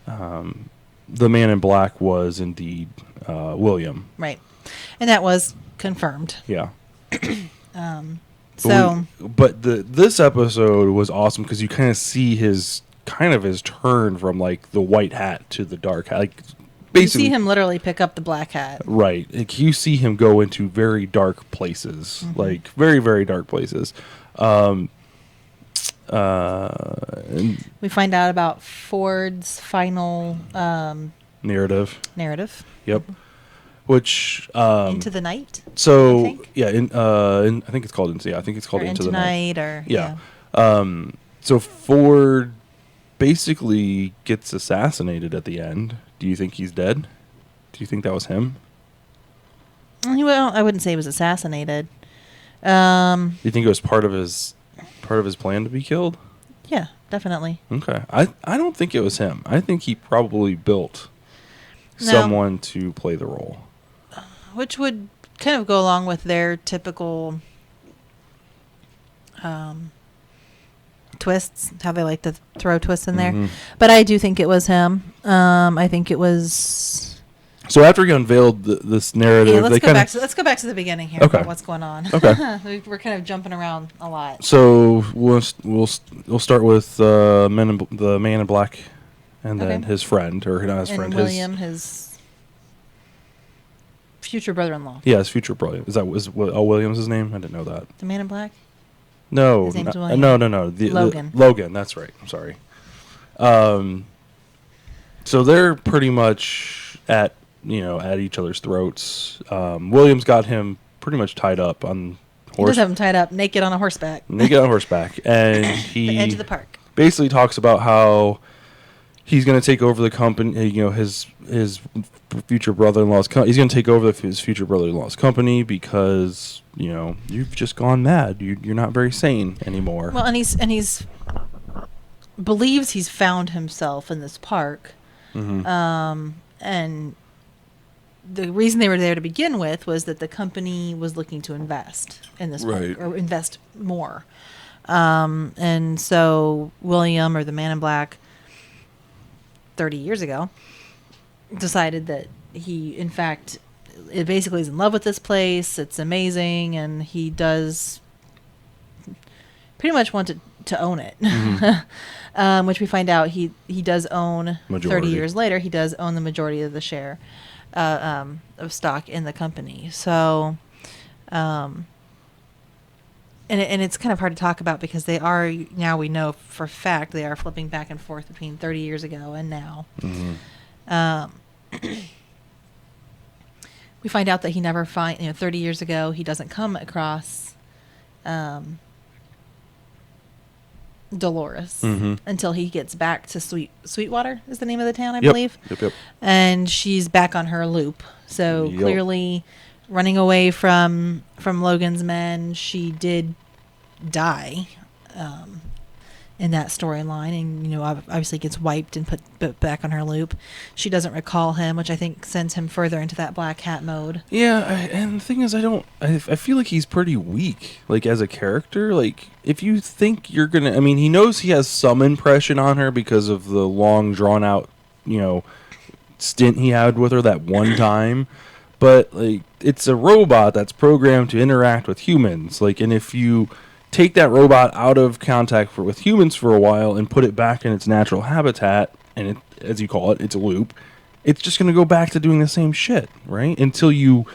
the Man in Black was indeed William. Right, and that was confirmed. Yeah. But this episode was awesome because you kind of see his turn from like the white hat to the dark hat. Like basically, you see him literally pick up the black hat. Right. Like you see him go into very dark places, like very, very dark places. And we find out about Ford's final narrative. Yep. Which Into the Night. So I think? Yeah, I think it's called Into the Night. Yeah. So Ford basically gets assassinated at the end. Do you think he's dead? Do you think that was him? Well, I wouldn't say he was assassinated. Do you think it was part of his plan to be killed? Yeah, definitely. Okay. I don't think it was him. I think he probably built someone to play the role. Which would kind of go along with their typical twists, how they like to throw twists in there. But I do think it was him. I think it was. So after he unveiled this narrative, let's go back to the beginning here. Okay. About what's going on? Okay. We're kind of jumping around a lot. So we'll start with the Man in Black, and then his friend, or not his friend, William, his future brother-in-law. Yeah, his future brother. Is Williams his name? I didn't know that. The Man in Black? No, His name's no, William. no. Logan. Logan, that's right. I'm sorry. So they're pretty much at each other's throats. Williams got him pretty much tied up on horse. He does have him tied up, naked on a horseback. Naked on horseback, and he the edge of the park. Basically talks about how he's going to take over the company. His future brother-in-law's. He's going to take over his future brother-in-law's company because you've just gone mad. You're not very sane anymore. Well, and he's believes he's found himself in this park. Mm-hmm. And the reason they were there to begin with was that the company was looking to invest in this Right. park, or invest more. And so William, or the Man in Black, 30 years ago, decided that he, in fact, it basically is in love with this place. It's amazing, and he does pretty much want to own it. Mm-hmm. Which we find out he does own. Majority. 30 years later, he does own the majority of the share of stock in the company. So, and it's kind of hard to talk about because they are, now we know for a fact, they are flipping back and forth between 30 years ago and now. Mm-hmm. We find out that he never 30 years ago, he doesn't come across Dolores Mm-hmm. until he gets back to Sweetwater is the name of the town, I Yep. believe. Yep. And she's back on her loop. So Yep. clearly running away from Logan's men, she did die in that storyline, and obviously gets wiped and put back on her loop. She doesn't recall him, which I think sends him further into that black hat mode. Yeah, and the thing is, I feel like he's pretty weak, like, as a character. Like, if you think you're gonna, he knows he has some impression on her because of the long, drawn-out, stint he had with her that one time. But, like, it's a robot that's programmed to interact with humans. Like, and if you take that robot out of contact with humans for a while and put it back in its natural habitat, and it, as you call it, it's a loop, it's just going to go back to doing the same shit, right? Until you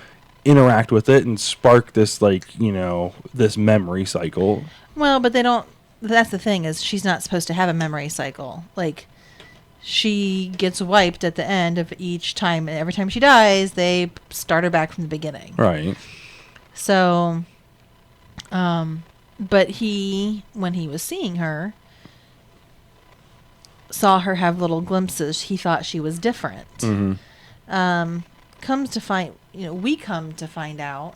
interact with it and spark this, this memory cycle. Well, but they don't. That's the thing, is she's not supposed to have a memory cycle. Like, she gets wiped at the end of each time, and every time she dies, they start her back from the beginning. Right. So, but when he was seeing her, saw her have little glimpses. He thought she was different. Mm-hmm. We come to find out,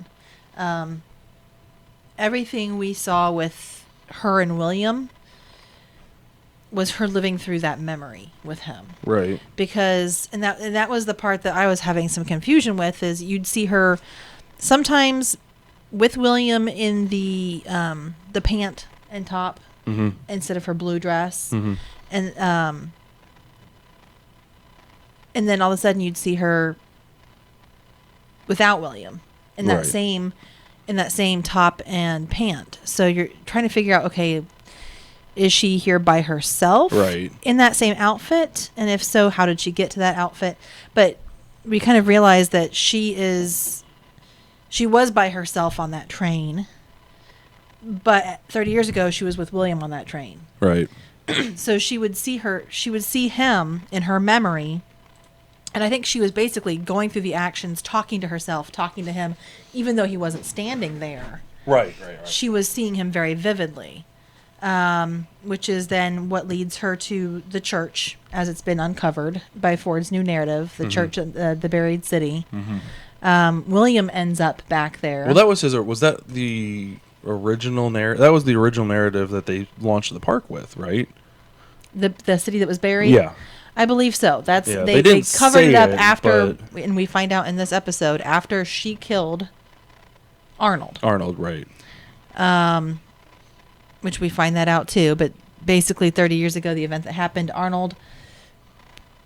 everything we saw with her and William was her living through that memory with him. Right. Because, and that was the part that I was having some confusion with, is you'd see her sometimes with William in the pant and top, Mm-hmm. instead of her blue dress. Mm-hmm. And then all of a sudden you'd see her without William in that Right. same top and pant. So you're trying to figure out, okay, is she here by herself Right. in that same outfit? And if so, how did she get to that outfit? But we kind of realized that she was by herself on that train. But 30 years ago, she was with William on that train. Right. So she would see him in her memory. And I think she was basically going through the actions, talking to herself, talking to him, even though he wasn't standing there. Right. She was seeing him very vividly, which is then what leads her to the church, as it's been uncovered by Ford's new narrative, the church, the buried city. Mm-hmm. William ends up back there. Well, was that the original narrative? That was the original narrative that they launched the park with, right? The city that was buried? Yeah. I believe so. That's they they didn't covered it up say it, after, but- and we find out in this episode after she killed Arnold. Arnold, right. Which we find that out too. But basically 30 years ago, the event that happened, Arnold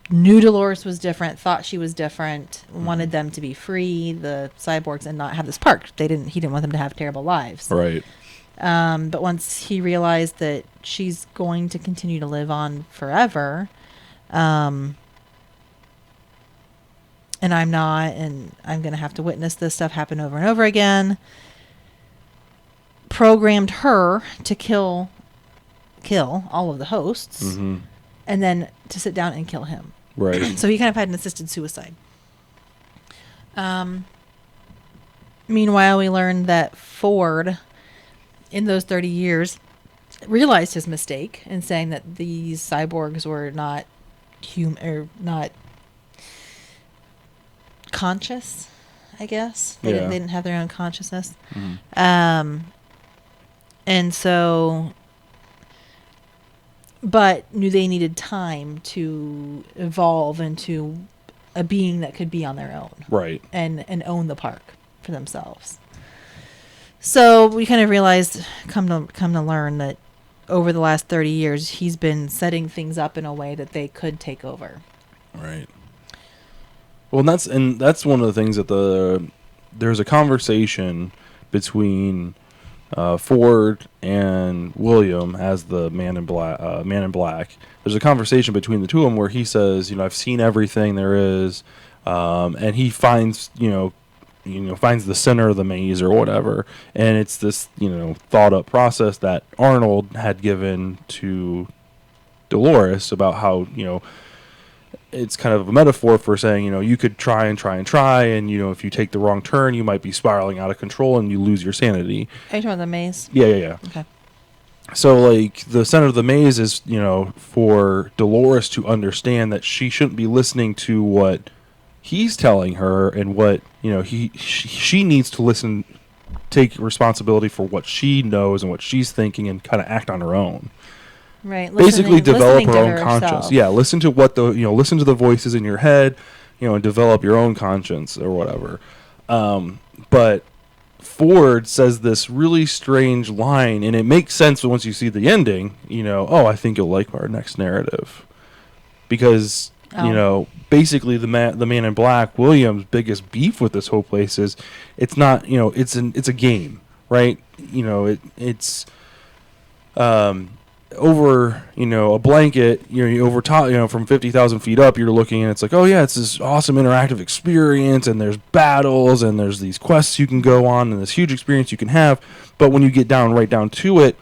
knew Dolores was different, thought she was different, wanted them to be free, the cyborgs, and not have this park. He didn't want them to have terrible lives. Right. But once he realized that she's going to continue to live on forever, and I'm not, and I'm going to have to witness this stuff happen over and over again. Programmed her to kill all of the hosts, Mm-hmm. and then to sit down and kill him. Right. So he kind of had an assisted suicide. Meanwhile, we learned that Ford, in those 30 years, realized his mistake in saying that these cyborgs were not not conscious, I guess. They didn't have their own consciousness. Mm-hmm. And so, but knew they needed time to evolve into a being that could be on their own. Right. And own the park for themselves. So we kind of realized, come to learn that over the last 30 years, he's been setting things up in a way that they could take over. Right. Well, and that's one of the things that there's a conversation between Ford and William as the man in black. There's a conversation between the two of them where he says, I've seen everything there is, and he finds, finds the center of the maze or whatever, and it's this, thought up process that Arnold had given to Dolores about how, it's kind of a metaphor for saying, you could try, and if you take the wrong turn, you might be spiraling out of control and you lose your sanity. Are you talking about the maze? Yeah. Okay. So, like, the center of the maze is, for Dolores to understand that she shouldn't be listening to what he's telling her and what, she needs to take responsibility for what she knows and what she's thinking and kind of act on her own. Right. Basically develop her own conscience. Yeah, listen to listen to the voices in your head, and develop your own conscience or whatever. But Ford says this really strange line, and it makes sense once you see the ending, I think you'll like our next narrative. Because, basically the man in black, William's biggest beef with this whole place is it's not, it's a game, right? It's over, a blanket, you over top, from 50,000 feet up, you're looking and it's like, oh yeah, it's this awesome interactive experience, and there's battles and there's these quests you can go on and this huge experience you can have. But when you get right down to it,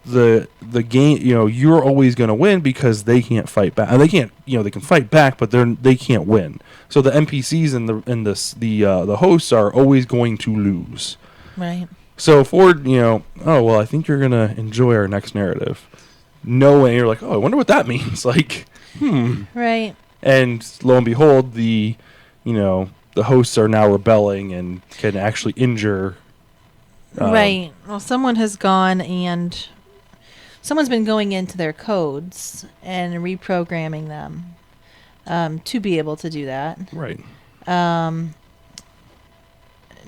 the game, you're always going to win because they can't fight back. And they can't, they can fight back, but they can't win. So the NPCs and the hosts are always going to lose. Right. So Ford, I think you're going to enjoy our next narrative. Knowing you're like, I wonder what that means. Like, Right. And lo and behold, the hosts are now rebelling and can actually injure. Right. Well, someone's been going into their codes and reprogramming them to be able to do that. Right.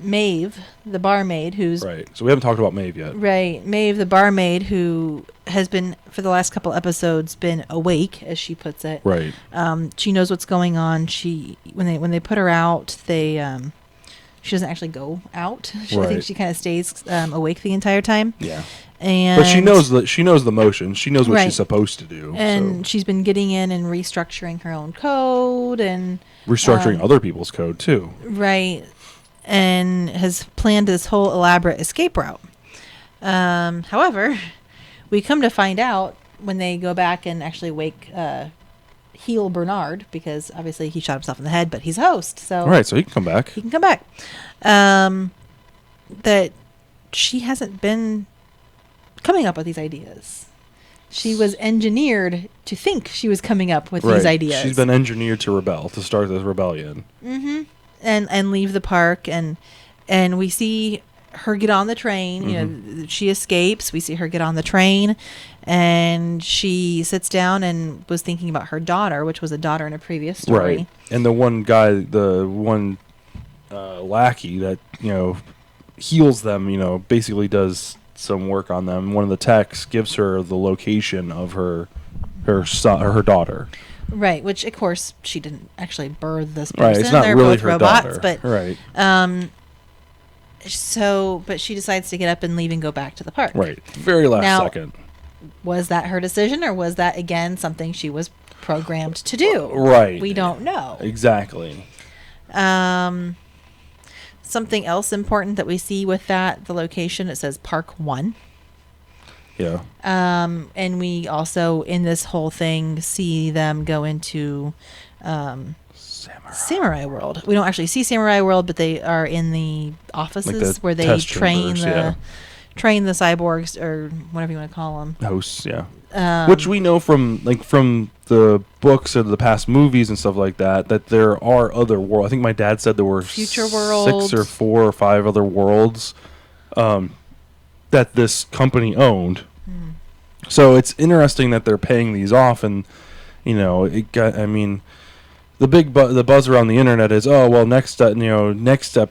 Maeve, the barmaid, who's... Right. So we haven't talked about Maeve yet. Right. Maeve, the barmaid, who has been, for the last couple episodes, been awake, as she puts it. Right. She knows what's going on. When they put her out, she doesn't actually go out. I think she kind of stays awake the entire time. Yeah. But she knows the motion. She knows what she's supposed to do. And she's been getting in and restructuring her own code and restructuring other people's code too. Right. And has planned this whole elaborate escape route. However, we come to find out when they go back and actually heal Bernard, because obviously he shot himself in the head, but he's a host, so right, so he can come back. That she hasn't been coming up with these ideas. She was engineered to think she was coming up with these ideas. She's been engineered to rebel, to start this rebellion. Mm-hmm. And leave the park, and we see her get on the train. Mm-hmm. She escapes. We see her get on the train, and she sits down and was thinking about her daughter, which was a daughter in a previous story. Right. And the one guy, lackey that heals them, basically does some work on them. One of the techs gives her the location of her son or her daughter. Right, which of course she didn't actually birth this person. Right, it's not They're really both her robots, daughter. But right. But she decides to get up and leave and go back to the park. Right, very last second. Was that her decision, or was that again something she was programmed to do? Right. We don't know exactly. Something else important that we see with that, the location, it says Park 1. Yeah. And we also, in this whole thing, see them go into Samurai World. We don't actually see Samurai World, but they are in the offices the where they test train chambers, train the cyborgs, or whatever you want to call them. Hosts, yeah. Which we know from the books of the past movies and stuff like that there are other worlds. I think my dad said there were future worlds, 6 or 4 or 5 other worlds that this company owned. So it's interesting that they're paying these off, and the buzz around the internet is, oh well, next step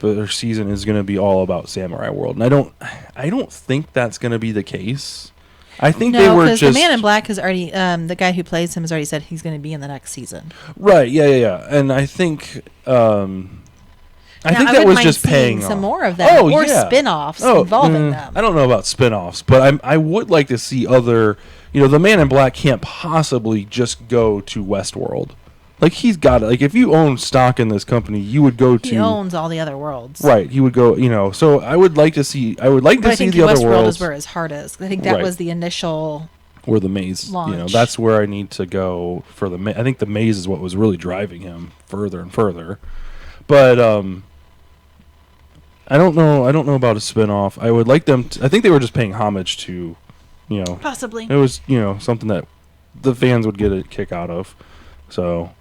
or season is going to be all about Samurai World, and I don't think that's going to be the case. I think they were just, the Man in Black has already the guy who plays him has already said he's going to be in the next season. Right? Yeah. And I think I think that was just paying some off. More of that, or spin-offs involving them. I don't know about spin-offs, but I would like to see other. The Man in Black can't possibly just go to Westworld. Like, he's got it. Like, if you own stock in this company, you would go to. He owns all the other worlds. Right. He would go. So I would like to see. I would like to see the other worlds. Westworld is where his heart is. I think that was the initial. Where the maze. Launch. That's where I need to go for the. I think the maze is what was really driving him further and further, but I don't know. I don't know about a spin-off. I would like them. I think they were just paying homage to, possibly. It was something that the fans would get a kick out of. So.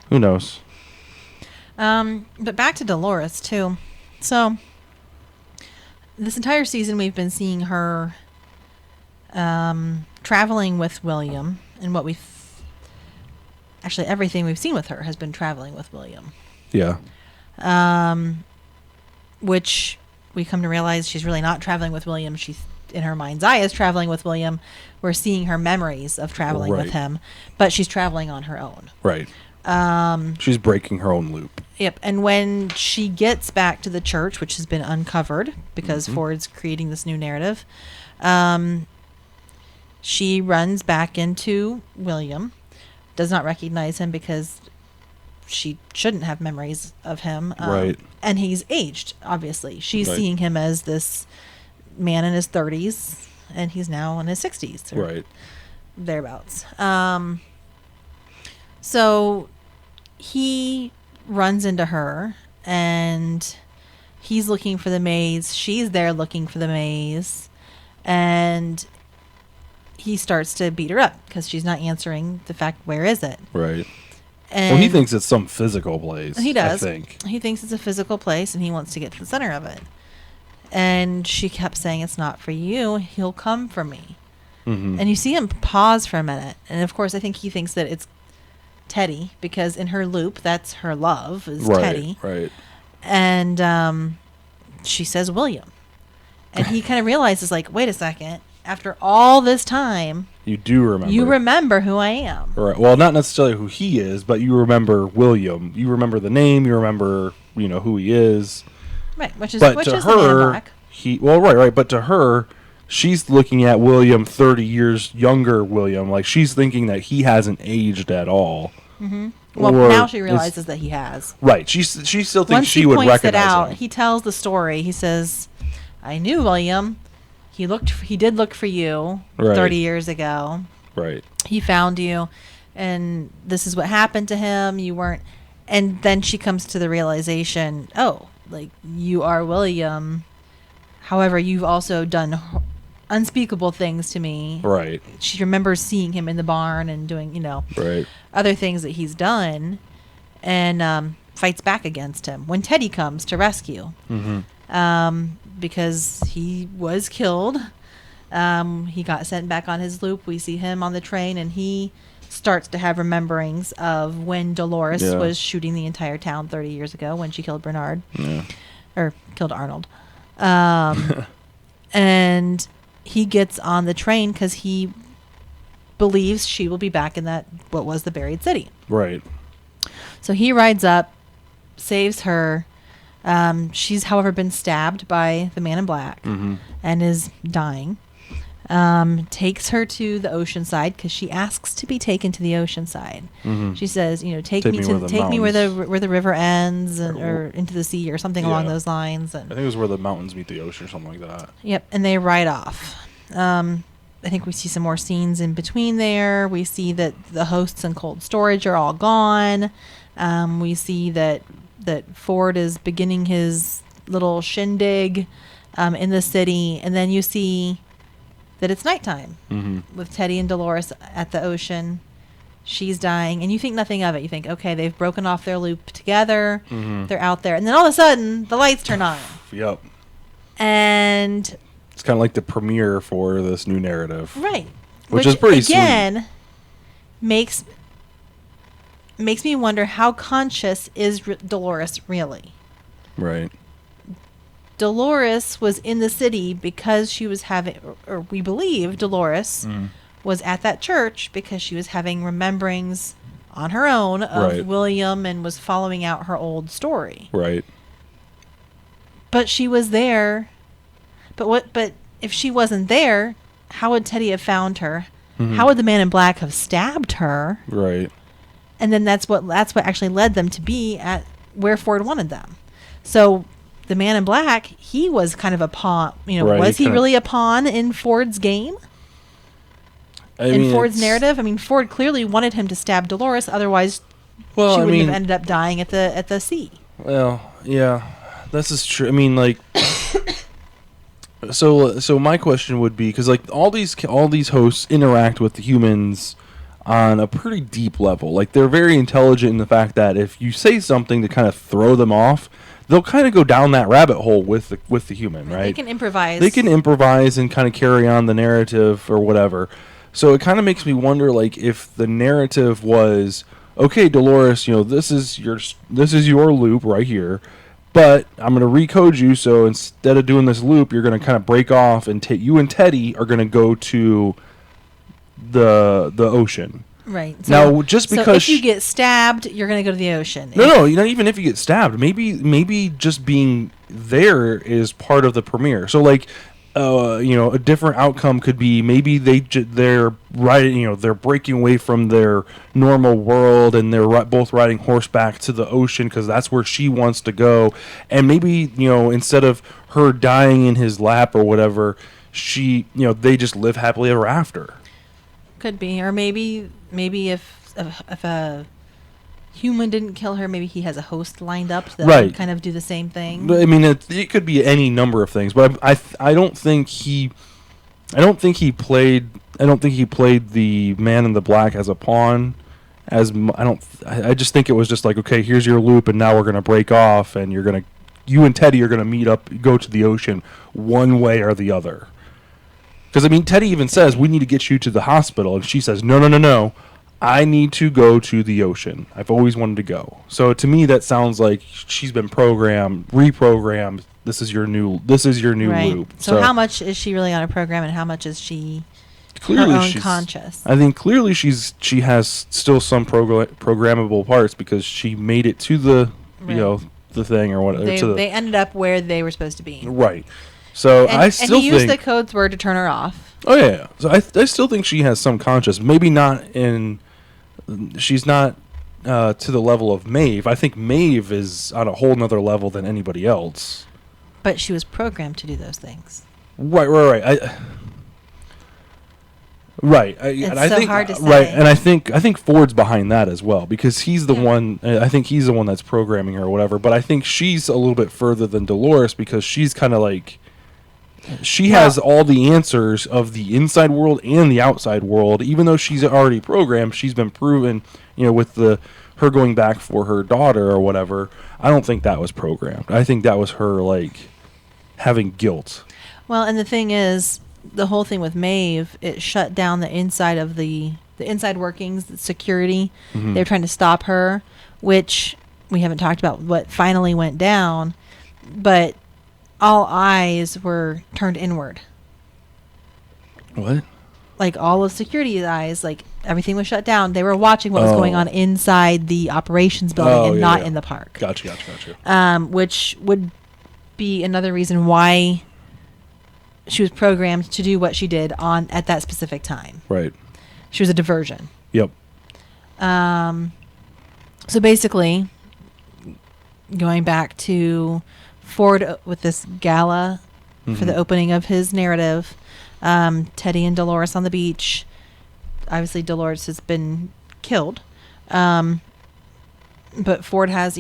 Who knows? But back to Dolores, too. So, this entire season we've been seeing her traveling with William. And actually, everything we've seen with her has been traveling with William. Yeah. Which we come to realize she's really not traveling with William. She's, in her mind's eye, is traveling with William. We're seeing her memories of traveling with him. But she's traveling on her own. Right. She's breaking her own loop. Yep. And when she gets back to the church, which has been uncovered because Ford's creating this new narrative, she runs back into William, does not recognize him because she shouldn't have memories of him. Right. And he's aged, obviously. She's seeing him as this man in his 30s, and he's now in his 60s. Right. Thereabouts. So he runs into her, and he's looking for the maze. She's there looking for the maze, and he starts to beat her up because she's not answering the fact, where is it? Right. And he thinks it's some physical place. He does. I think. He thinks it's a physical place, and he wants to get to the center of it. And she kept saying, it's not for you. He'll come for me. Mm-hmm. And you see him pause for a minute. And, of course, I think he thinks that it's Teddy, because in her loop, that's her love, is Teddy. Right. And she says William. And he kind of realizes, like, wait a second. After all this time, you do remember. You remember who I am. Right. Well, not necessarily who he is, but you remember William. You remember the name. You remember, who he is. Right. Which is her, the Man in Black. Right. But to her, she's looking at William, 30 years younger William. Like, she's thinking that he hasn't aged at all. Mm-hmm. Well, now she realizes that he has. Right. She still thinks she would recognize him. He tells the story. He says, I knew William. He did look for you 30 years ago. Right. He found you, and this is what happened to him. You weren't. And then she comes to the realization, oh, like, you are William. However, you've also done unspeakable things to me. Right. She remembers seeing him in the barn and doing, other things that he's done, and fights back against him when Teddy comes to rescue. Mm-hmm. Because he was killed. He got sent back on his loop. We see him on the train, and he starts to have rememberings of when Dolores was shooting the entire town 30 years ago when she killed Bernard. Yeah. Or killed Arnold. And he gets on the train because he believes she will be back in that, what was the buried city. Right. So he rides up, saves her. She's, however, been stabbed by the Man in Black and is dying. takes her to the ocean side because she asks to be taken to the ocean side. Mm-hmm. She says, take me where the river ends, or into the sea or something along those lines. And I think it was where the mountains meet the ocean or something like that. Yep, and they ride off. I think we see some more scenes in between there. We see that the hosts and cold storage are all gone. We see that Ford is beginning his little shindig in the city, and then you see that it's nighttime with Teddy and Dolores at the ocean. She's dying, and you think nothing of it. You think, okay, they've broken off their loop together. They're out there, and then all of a sudden, the lights turn on. Yep. And it's kind of like the premiere for this new narrative, right? Which is pretty again sweet. makes me wonder how conscious is Dolores really? Right. Dolores was in the city because she was having, or we believe Dolores was at that church because she was having rememberings on her own of William and was following out her old story. Right. But she was there. But if she wasn't there, how would Teddy have found her? How would the man in black have stabbed her? Right. And then that's what actually led them to be at where Ford wanted them. So the man in black, he was kind of a pawn. Was he really a pawn in Ford's game? In Ford's narrative? I mean, Ford clearly wanted him to stab Dolores, otherwise she wouldn't have ended up dying at the sea. Well, yeah, this is true. I mean, like, so my question would be, because like all these hosts interact with the humans on a pretty deep level. Like, they're very intelligent in the fact that if you say something to kind of throw them off, they'll kind of go down that rabbit hole with the human, right? They can improvise. They can improvise and kind of carry on the narrative or whatever. So it kind of makes me wonder, like, if the narrative was, okay, Dolores, this is your loop right here, but I'm going to recode you. So instead of doing this loop, you're going to kind of break off, and you and Teddy are going to go to the ocean. Right. So, now, just because if you get stabbed, you're going to go to the ocean. No, even if you get stabbed, maybe just being there is part of the premiere. So, like, a different outcome could be maybe they're riding, they're breaking away from their normal world, and they're both riding horseback to the ocean because that's where she wants to go. And maybe, instead of her dying in his lap or whatever, they just live happily ever after. Could be, or maybe if a human didn't kill her, maybe he has a host lined up that would kind of do the same thing. But I mean, it could be any number of things. But I don't think he played the man in the black as a pawn. I just think it was just like, okay, here's your loop, and now we're gonna break off, and you and Teddy are gonna meet up, go to the ocean, one way or the other. Because, I mean, Teddy even says, we need to get you to the hospital. And she says, no. I need to go to the ocean. I've always wanted to go. So, to me, that sounds like she's been reprogrammed. This is your new right. loop. So, how much is she really on a program, and how much is she clearly her own conscious? I think clearly she has still some programmable parts because she made it to the, the thing or whatever. They ended up where they were supposed to be. Right. So I still think... And he used the codes word to turn her off. Oh, yeah. So I still think she has some conscience. Maybe not in... She's not to the level of Maeve. I think Maeve is on a whole nother level than anybody else. But she was programmed to do those things. Right. It's hard to say. Right, and I think Ford's behind that as well because he's the one. I think he's the one that's programming her or whatever. But I think she's a little bit further than Dolores because she's kind of like... She has all the answers of the inside world and the outside world. Even though she's already programmed, she's been proven, with her going back for her daughter or whatever. I don't think that was programmed. I think that was her, like, having guilt. Well, and the thing is, the whole thing with Maeve, it shut down the inside of the inside workings, the security. Mm-hmm. They were trying to stop her, which we haven't talked about what finally went down, but all eyes were turned inward. What? Like all of security's eyes, like everything was shut down. They were watching what was going on inside the operations building and not in the park. Gotcha. Which would be another reason why she was programmed to do what she did at that specific time. Right. She was a diversion. Yep. So basically, going back to Ford with this gala for the opening of his narrative, Teddy and Dolores on the beach. Obviously, Dolores has been killed. But Ford has,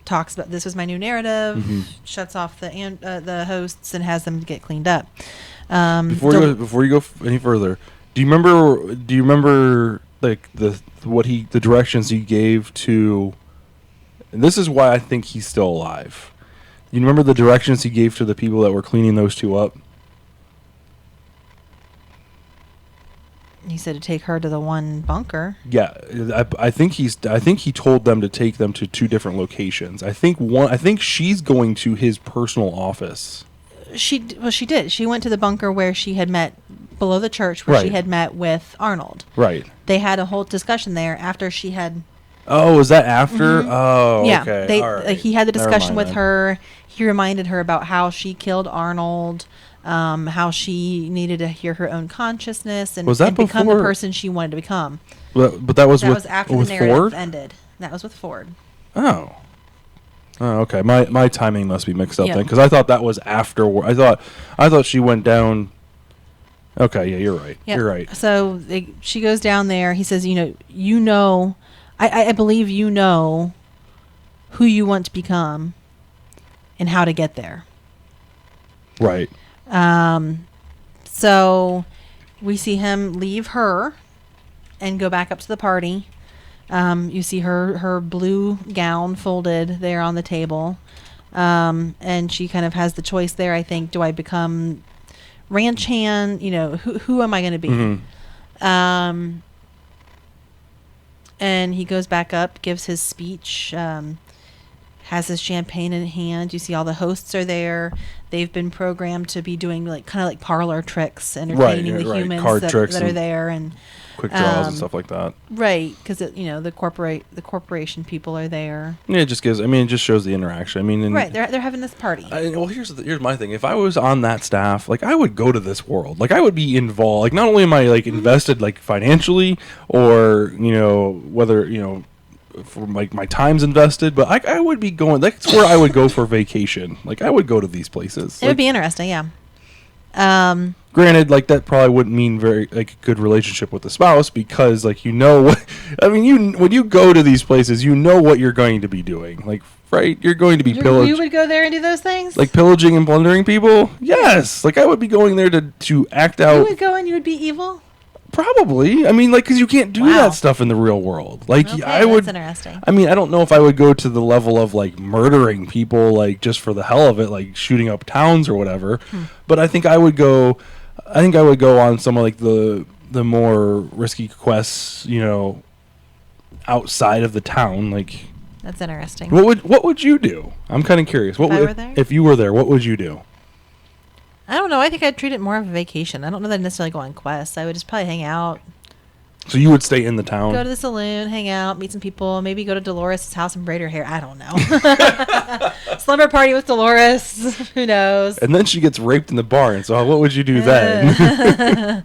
talks about this was my new narrative, shuts off the hosts and has them get cleaned up. Before you go any further, do you remember like the directions he gave to? And this is why I think he's still alive. You remember the directions he gave to the people that were cleaning those two up? He said to take her to the one bunker. Yeah, I think he told them to take them to two different locations. I think she's going to his personal office. She did. She went to the bunker where she had met below the church, where she had met with Arnold. Right. They had a whole discussion there after she had. Oh, was that after? Oh, yeah. okay. All right. He had the discussion with her. He reminded her about how she killed Arnold. How she needed to hear her own consciousness and become the person she wanted to become. But that was after the narrative Ford? ended. That was with Ford. Oh, okay. My timing must be mixed up then, Yep. because I thought that was after. I thought she went down. Okay, yeah, you're right. Yep. You're right. So she goes down there. He says, I believe you know who you want to become and how to get there. Right. So we see him leave her and go back up to the party. You see her blue gown folded there on the table. And she kind of has the choice there, I think. Do I become ranch hand? Who am I going to be? Mm-hmm. And he goes back up, gives his speech, has his champagne in hand. You see all the hosts are there. They've been programmed to be doing kind of parlor tricks, entertaining the humans card that are there, and quick draws and stuff like that. Right, because the corporation people are there. Yeah, it just shows the interaction. Right, they're having this party. Here's my thing. If I was on that staff, I would go to this world. I would be involved. Not only am I invested financially, or whether for my time's invested, but I would be going. That's where I would go for vacation. I would go to these places. It would be interesting, yeah. Granted, that probably wouldn't mean very good relationship with the spouse, because what when you go to these places, you know what you're going to be doing. Right? You're going to be pillaging. You would go there and do those things? Pillaging and plundering people? Yes. I would be going there to act out. You would go and you would be evil? Probably. Because you can't do that stuff in the real world. Okay, I would. That's interesting. I don't know if I would go to the level of murdering people, just for the hell of it, shooting up towns or whatever. But I think I would go. On some of the more risky quests, outside of the town. That's interesting. What would you do? I'm kind of curious. If you were there, what would you do? I don't know. I think I'd treat it more of a vacation. I don't know that I'd necessarily go on quests. I would just probably hang out. So you would stay in the town? Go to the saloon, hang out, meet some people, maybe go to Dolores' house and braid her hair. I don't know. Slumber party with Dolores. Who knows? And then she gets raped in the barn. So what would you do then?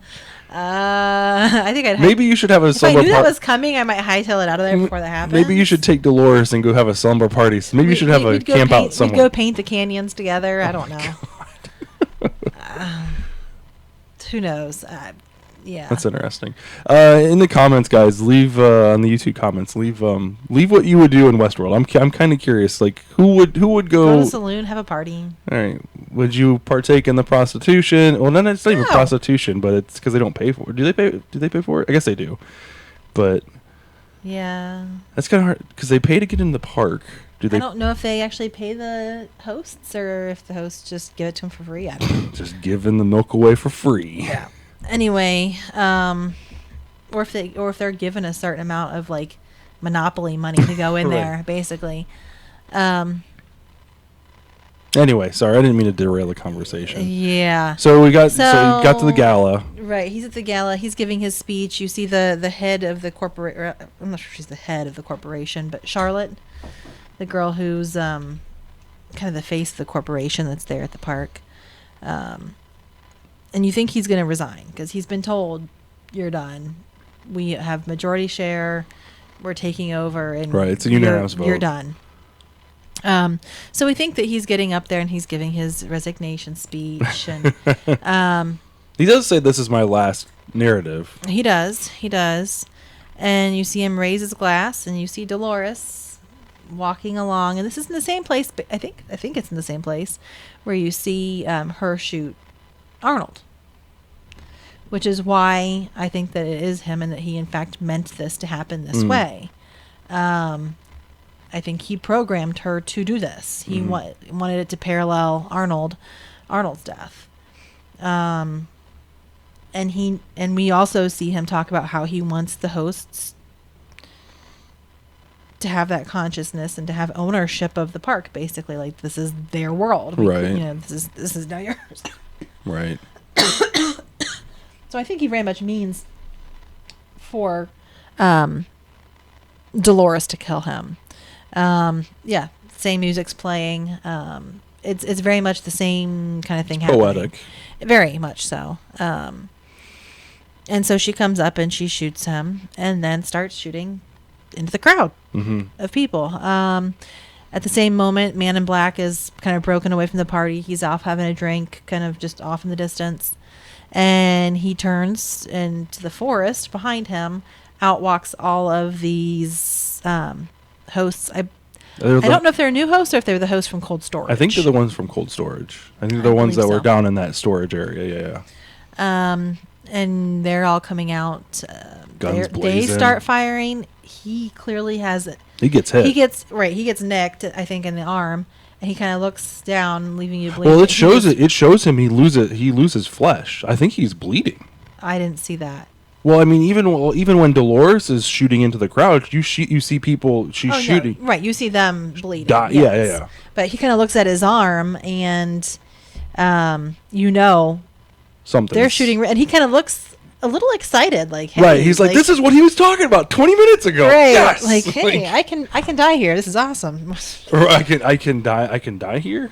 I think I'd. Maybe you should have a slumber party. If I knew that was coming, I might hightail it out of there before that happens. Maybe you should take Dolores and go have a slumber party. So maybe you should have a camp out somewhere. We'd go paint the canyons together. I don't know. Who knows? Yeah, that's interesting. In the comments, guys, leave on the YouTube comments. Leave what you would do in Westworld. I'm kind of curious. Who would go to the saloon, have a party? All right. Would you partake in the prostitution? Well, it's not even prostitution, but it's because they don't pay for it. Do they pay for it? I guess they do. But yeah, that's kind of hard because they pay to get in the park. I don't know if they actually pay the hosts or if the hosts just give it to them for free. I don't know. Just giving the milk away for free. Yeah. Anyway, or if they're given a certain amount of monopoly money to go in right. there, basically. Anyway, sorry, I didn't mean to derail the conversation. Yeah. So you got to the gala. Right, he's at the gala. He's giving his speech. You see the head of the corporate. I'm not sure if she's the head of the corporation, but Charlotte, the girl who's kind of the face of the corporation that's there at the park. and you think he's going to resign because he's been told, "You're done. We have majority share. We're taking over, and right, it's a unanimous vote. You're done." So we think that he's getting up there and he's giving his resignation speech, and he does say, "This is my last narrative." He does, and you see him raise his glass, and you see Dolores walking along, and this is in the same place. But I think it's in the same place where you see her shoot Arnold, which is why I think that it is him and that he in fact meant this to happen this way. I think he programmed her to do this. He wanted it to parallel Arnold's death. And we also see him talk about how he wants the hosts to have that consciousness and to have ownership of the park, basically, like this is their world. Right. This is now yours. Right. So I think he very much means for Dolores to kill him. Same music's playing. It's very much the same kind of thing happening. Poetic. Very much so. And so she comes up and she shoots him and then starts shooting into the crowd of people. At the same moment, Man in Black is kind of broken away from the party. He's off having a drink, kind of just off in the distance. And he turns into the forest behind him. Out walks all of these hosts. I don't know if they're a new host or if they're the hosts from Cold Storage. I think they're the ones from Cold Storage. I think they're the ones that were down in that storage area. Yeah. And they're all coming out. Guns blazing. They start firing. He clearly has it. He gets hit. He gets nicked, I think, in the arm, and he kind of looks down, leaving you bleeding. Well, it shows him he loses flesh. I think he's bleeding. I didn't see that. Well, I mean, even when Dolores is shooting into the crowd, you see people she's shooting. No. Right, you see them bleeding. Yes. Yeah. But he kind of looks at his arm, and something. They're shooting, and he kind of looks a little excited, like, hey, right. He's like, this is what he was talking about 20 minutes ago. Right. Yes! Like, hey, I can die here. This is awesome. Or I can die here.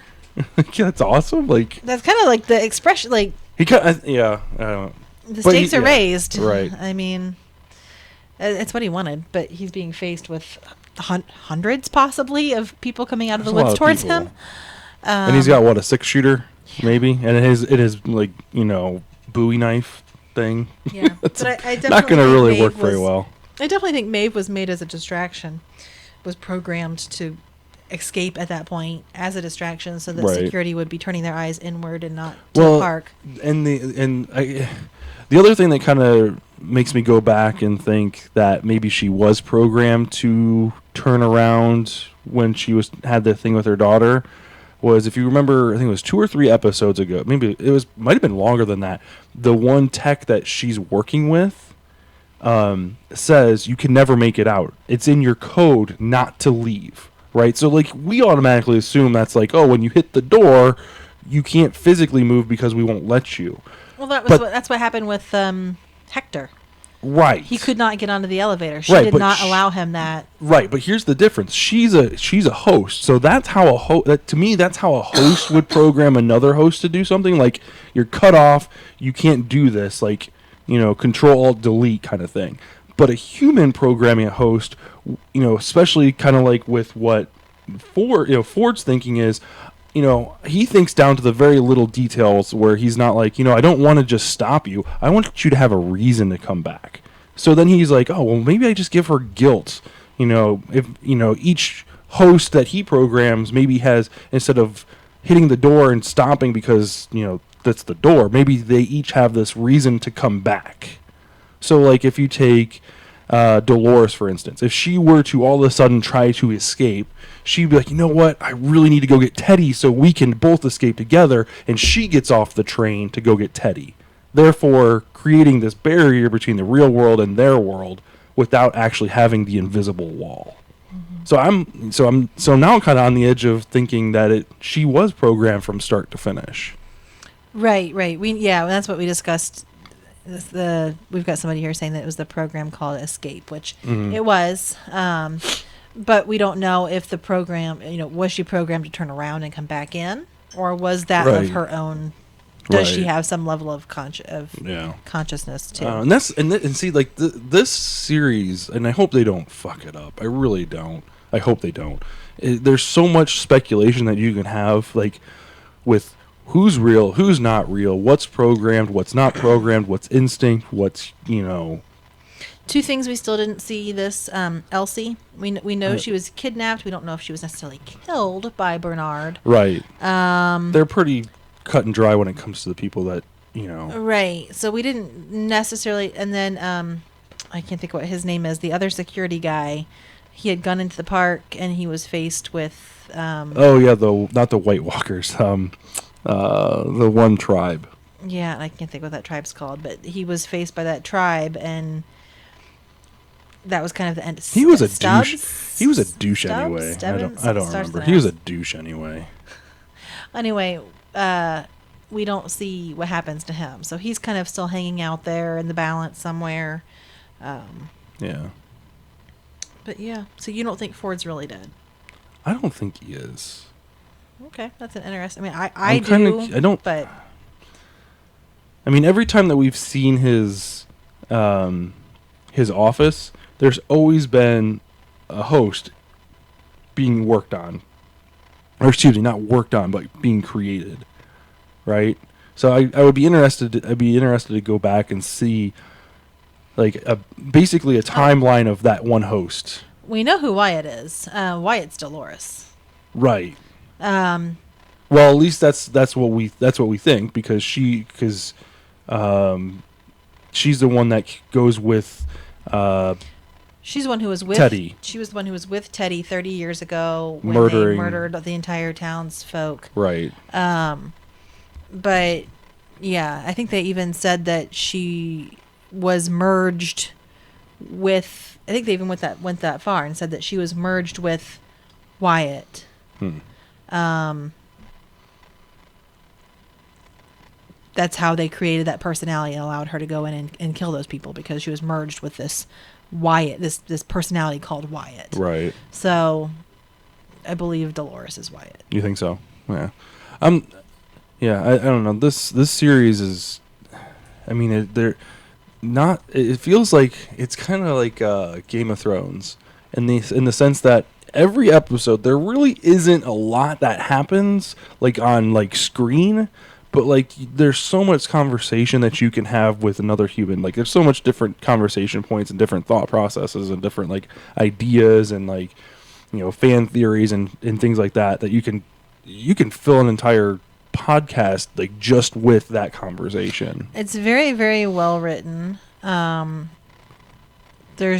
That's awesome. Like, that's kind of like the expression. Like, he kind yeah. The stakes are raised. Right. I mean, it's what he wanted, but he's being faced with hundreds, possibly, of people coming out of the woods towards him. And he's got a 6-shooter, maybe, and it is like Bowie knife thing. Yeah, but I definitely not going to really work very well. I definitely think Maeve was made as a distraction, was programmed to escape at that point as a distraction, so that security would be turning their eyes inward and not to the park. And the other thing that kind of makes me go back and think that maybe she was programmed to turn around when she had the thing with her daughter was, if you remember, I think it was 2 or 3 episodes ago, maybe might have been longer than that, the one tech that she's working with says you can never make it out. It's in your code not to leave, right? So like we automatically assume that's like, oh, when you hit the door, you can't physically move because we won't let you. Well, that's what happened with Hector. Right. He could not get onto the elevator. She did not allow him that. Right, but here's the difference. She's a host. So that's how to me that's how a host would program another host to do something. Like, you're cut off, you can't do this, like, control alt delete kind of thing. But a human programming a host, especially kind of like with what Ford's thinking is, he thinks down to the very little details where he's not like, I don't want to just stop you. I want you to have a reason to come back. So then he's like, oh, well, maybe I just give her guilt. If, each host that he programs maybe has, instead of hitting the door and stopping because, that's the door, maybe they each have this reason to come back. So like if you take Dolores, for instance, if she were to all of a sudden try to escape, she'd be like, you know what, I really need to go get Teddy so we can both escape together, and she gets off the train to go get Teddy, therefore creating this barrier between the real world and their world without actually having the invisible wall. Mm-hmm. So now I'm kind of on the edge of thinking that she was programmed from start to finish. Right. That's what we discussed. We've got somebody here saying that it was the program called Escape, which it was. But we don't know if the program, was she programmed to turn around and come back in, or was that of her own does she Right. have some level of Yeah. consciousness too? And see, like this series, and I hope they don't fuck it up. I really don't. I hope they don't. There's so much speculation that you can have, like with who's real, who's not real, what's programmed, what's not programmed, what's instinct, what's Two things we still didn't see this Elsie. We know she was kidnapped. We don't know if she was necessarily killed by Bernard. right. They're pretty cut and dry when it comes to the people that Right. So we didn't necessarily. And then I can't think what his name is. The other security guy. He had gone into the park and he was faced with. Oh yeah, not the White Walkers. The one tribe. Yeah, and I can't think what that tribe's called, but he was faced by that tribe, and that was kind of the end. He was a Stubbs? douche. He was a douche Stubbs? anyway. Stebbins? I don't Starts remember. with He an was a S. douche anyway. Anyway, we don't see what happens to him, so he's kind of still hanging out there in the balance somewhere. Yeah. But yeah, so you don't think Ford's really dead? I don't think he is. Okay, that's an interesting. I mean, I I'm do. kinda- I don't- But I mean, every time that we've seen his office, there's always been a host being worked on, or excuse me, not worked on, but being created, right? So I would be interested. I'd be interested to go back and see, like, basically a timeline of that one host. we know who Wyatt is. Wyatt's Dolores. Right. Um, Well, at least that's what we think, because she's the one that goes with she's the one who was with Teddy. She was the one who was with Teddy 30 years ago when Murdering. they murdered the entire townsfolk. right. But yeah, I think they even said that she was merged with. I think they even went that far and said that she was merged with Wyatt. That's how they created that personality and allowed her to go in and kill those people, because she was merged with this Wyatt, this personality called Wyatt. Right. So I believe Dolores is Wyatt. You think so? Yeah. Yeah. I don't know. This series is. I mean, they're not. It feels like it's kind of like Game of Thrones, in the sense that every episode there really isn't a lot that happens like on like screen. But, like, there's so much conversation that you can have with another human. Like, there's so much different conversation points and different thought processes and different, like, ideas and, like, fan theories and things like that you can fill an entire podcast, like, just with that conversation. It's very, very well written. There's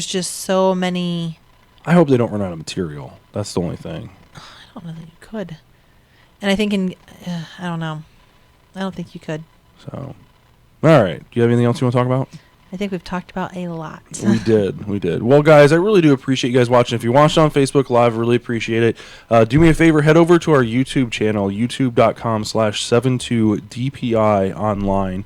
just so many. I hope they don't run out of material. That's the only thing. I don't know that you could. And I think I don't know. I don't think you could. So, all right. Do you have anything else you want to talk about? I think we've talked about a lot. We did. Well, guys, I really do appreciate you guys watching. If you watched on Facebook Live, I really appreciate it. Do me a favor, head over to our YouTube channel, youtube.com/72DPI online.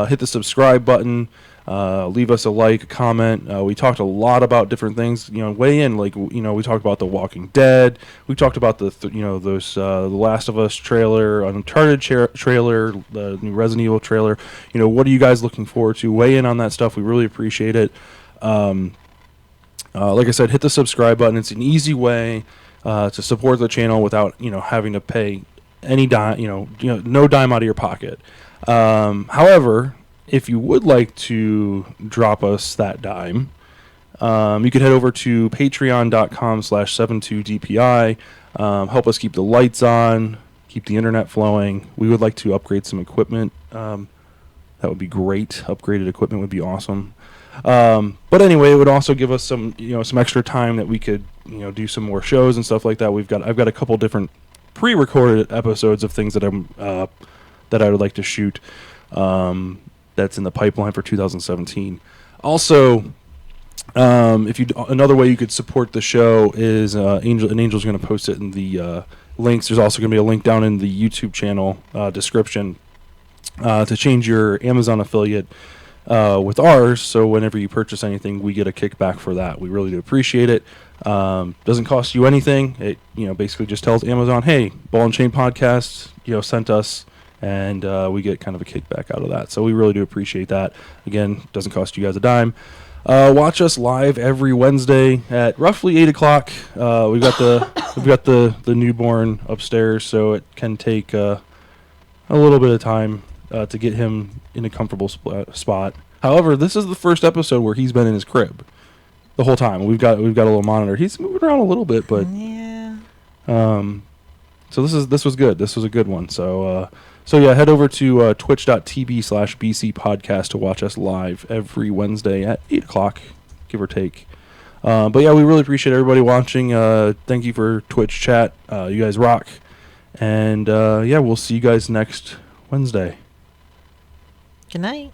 Hit the subscribe button. Leave us a like, a comment. We talked a lot about different things. Weigh in. Like, we talked about The Walking Dead. We talked about the Last of Us trailer, Uncharted trailer, the new Resident Evil trailer. What are you guys looking forward to? Weigh in on that stuff. We really appreciate it. Like I said, hit the subscribe button. It's an easy way to support the channel without having to pay any dime. No dime out of your pocket. However, if you would like to drop us that dime, you can head over to patreon.com/72DPI. Help us keep the lights on, keep the internet flowing. We would like to upgrade some equipment. That would be great. Upgraded equipment would be awesome. But anyway, it would also give us some extra time that we could, do some more shows and stuff like that. I've got a couple different pre-recorded episodes of things that I would like to shoot. That's in the pipeline for 2017. Also, another way you could support the show is Angel's going to post it in the links. There's also going to be a link down in the YouTube channel description to change your Amazon affiliate with ours. So whenever you purchase anything, we get a kickback for that. We really do appreciate it. Doesn't cost you anything. It basically just tells Amazon, hey, Ball and Chain Podcast sent us. and we get kind of a kickback out of that. So we really do appreciate that. Again, doesn't cost you guys a dime. Watch us live every Wednesday at roughly 8 o'clock. We've got the newborn upstairs, so it can take a little bit of time to get him in a comfortable spot. However, this is the first episode where he's been in his crib the whole time. We've got a little monitor. He's moving around a little bit, but yeah. So this was good. This was a good one. So yeah, head over to twitch.tv/BC podcast to watch us live every Wednesday at 8 o'clock, give or take. But yeah, we really appreciate everybody watching. Thank you for Twitch chat. You guys rock. And yeah, we'll see you guys next Wednesday. Good night.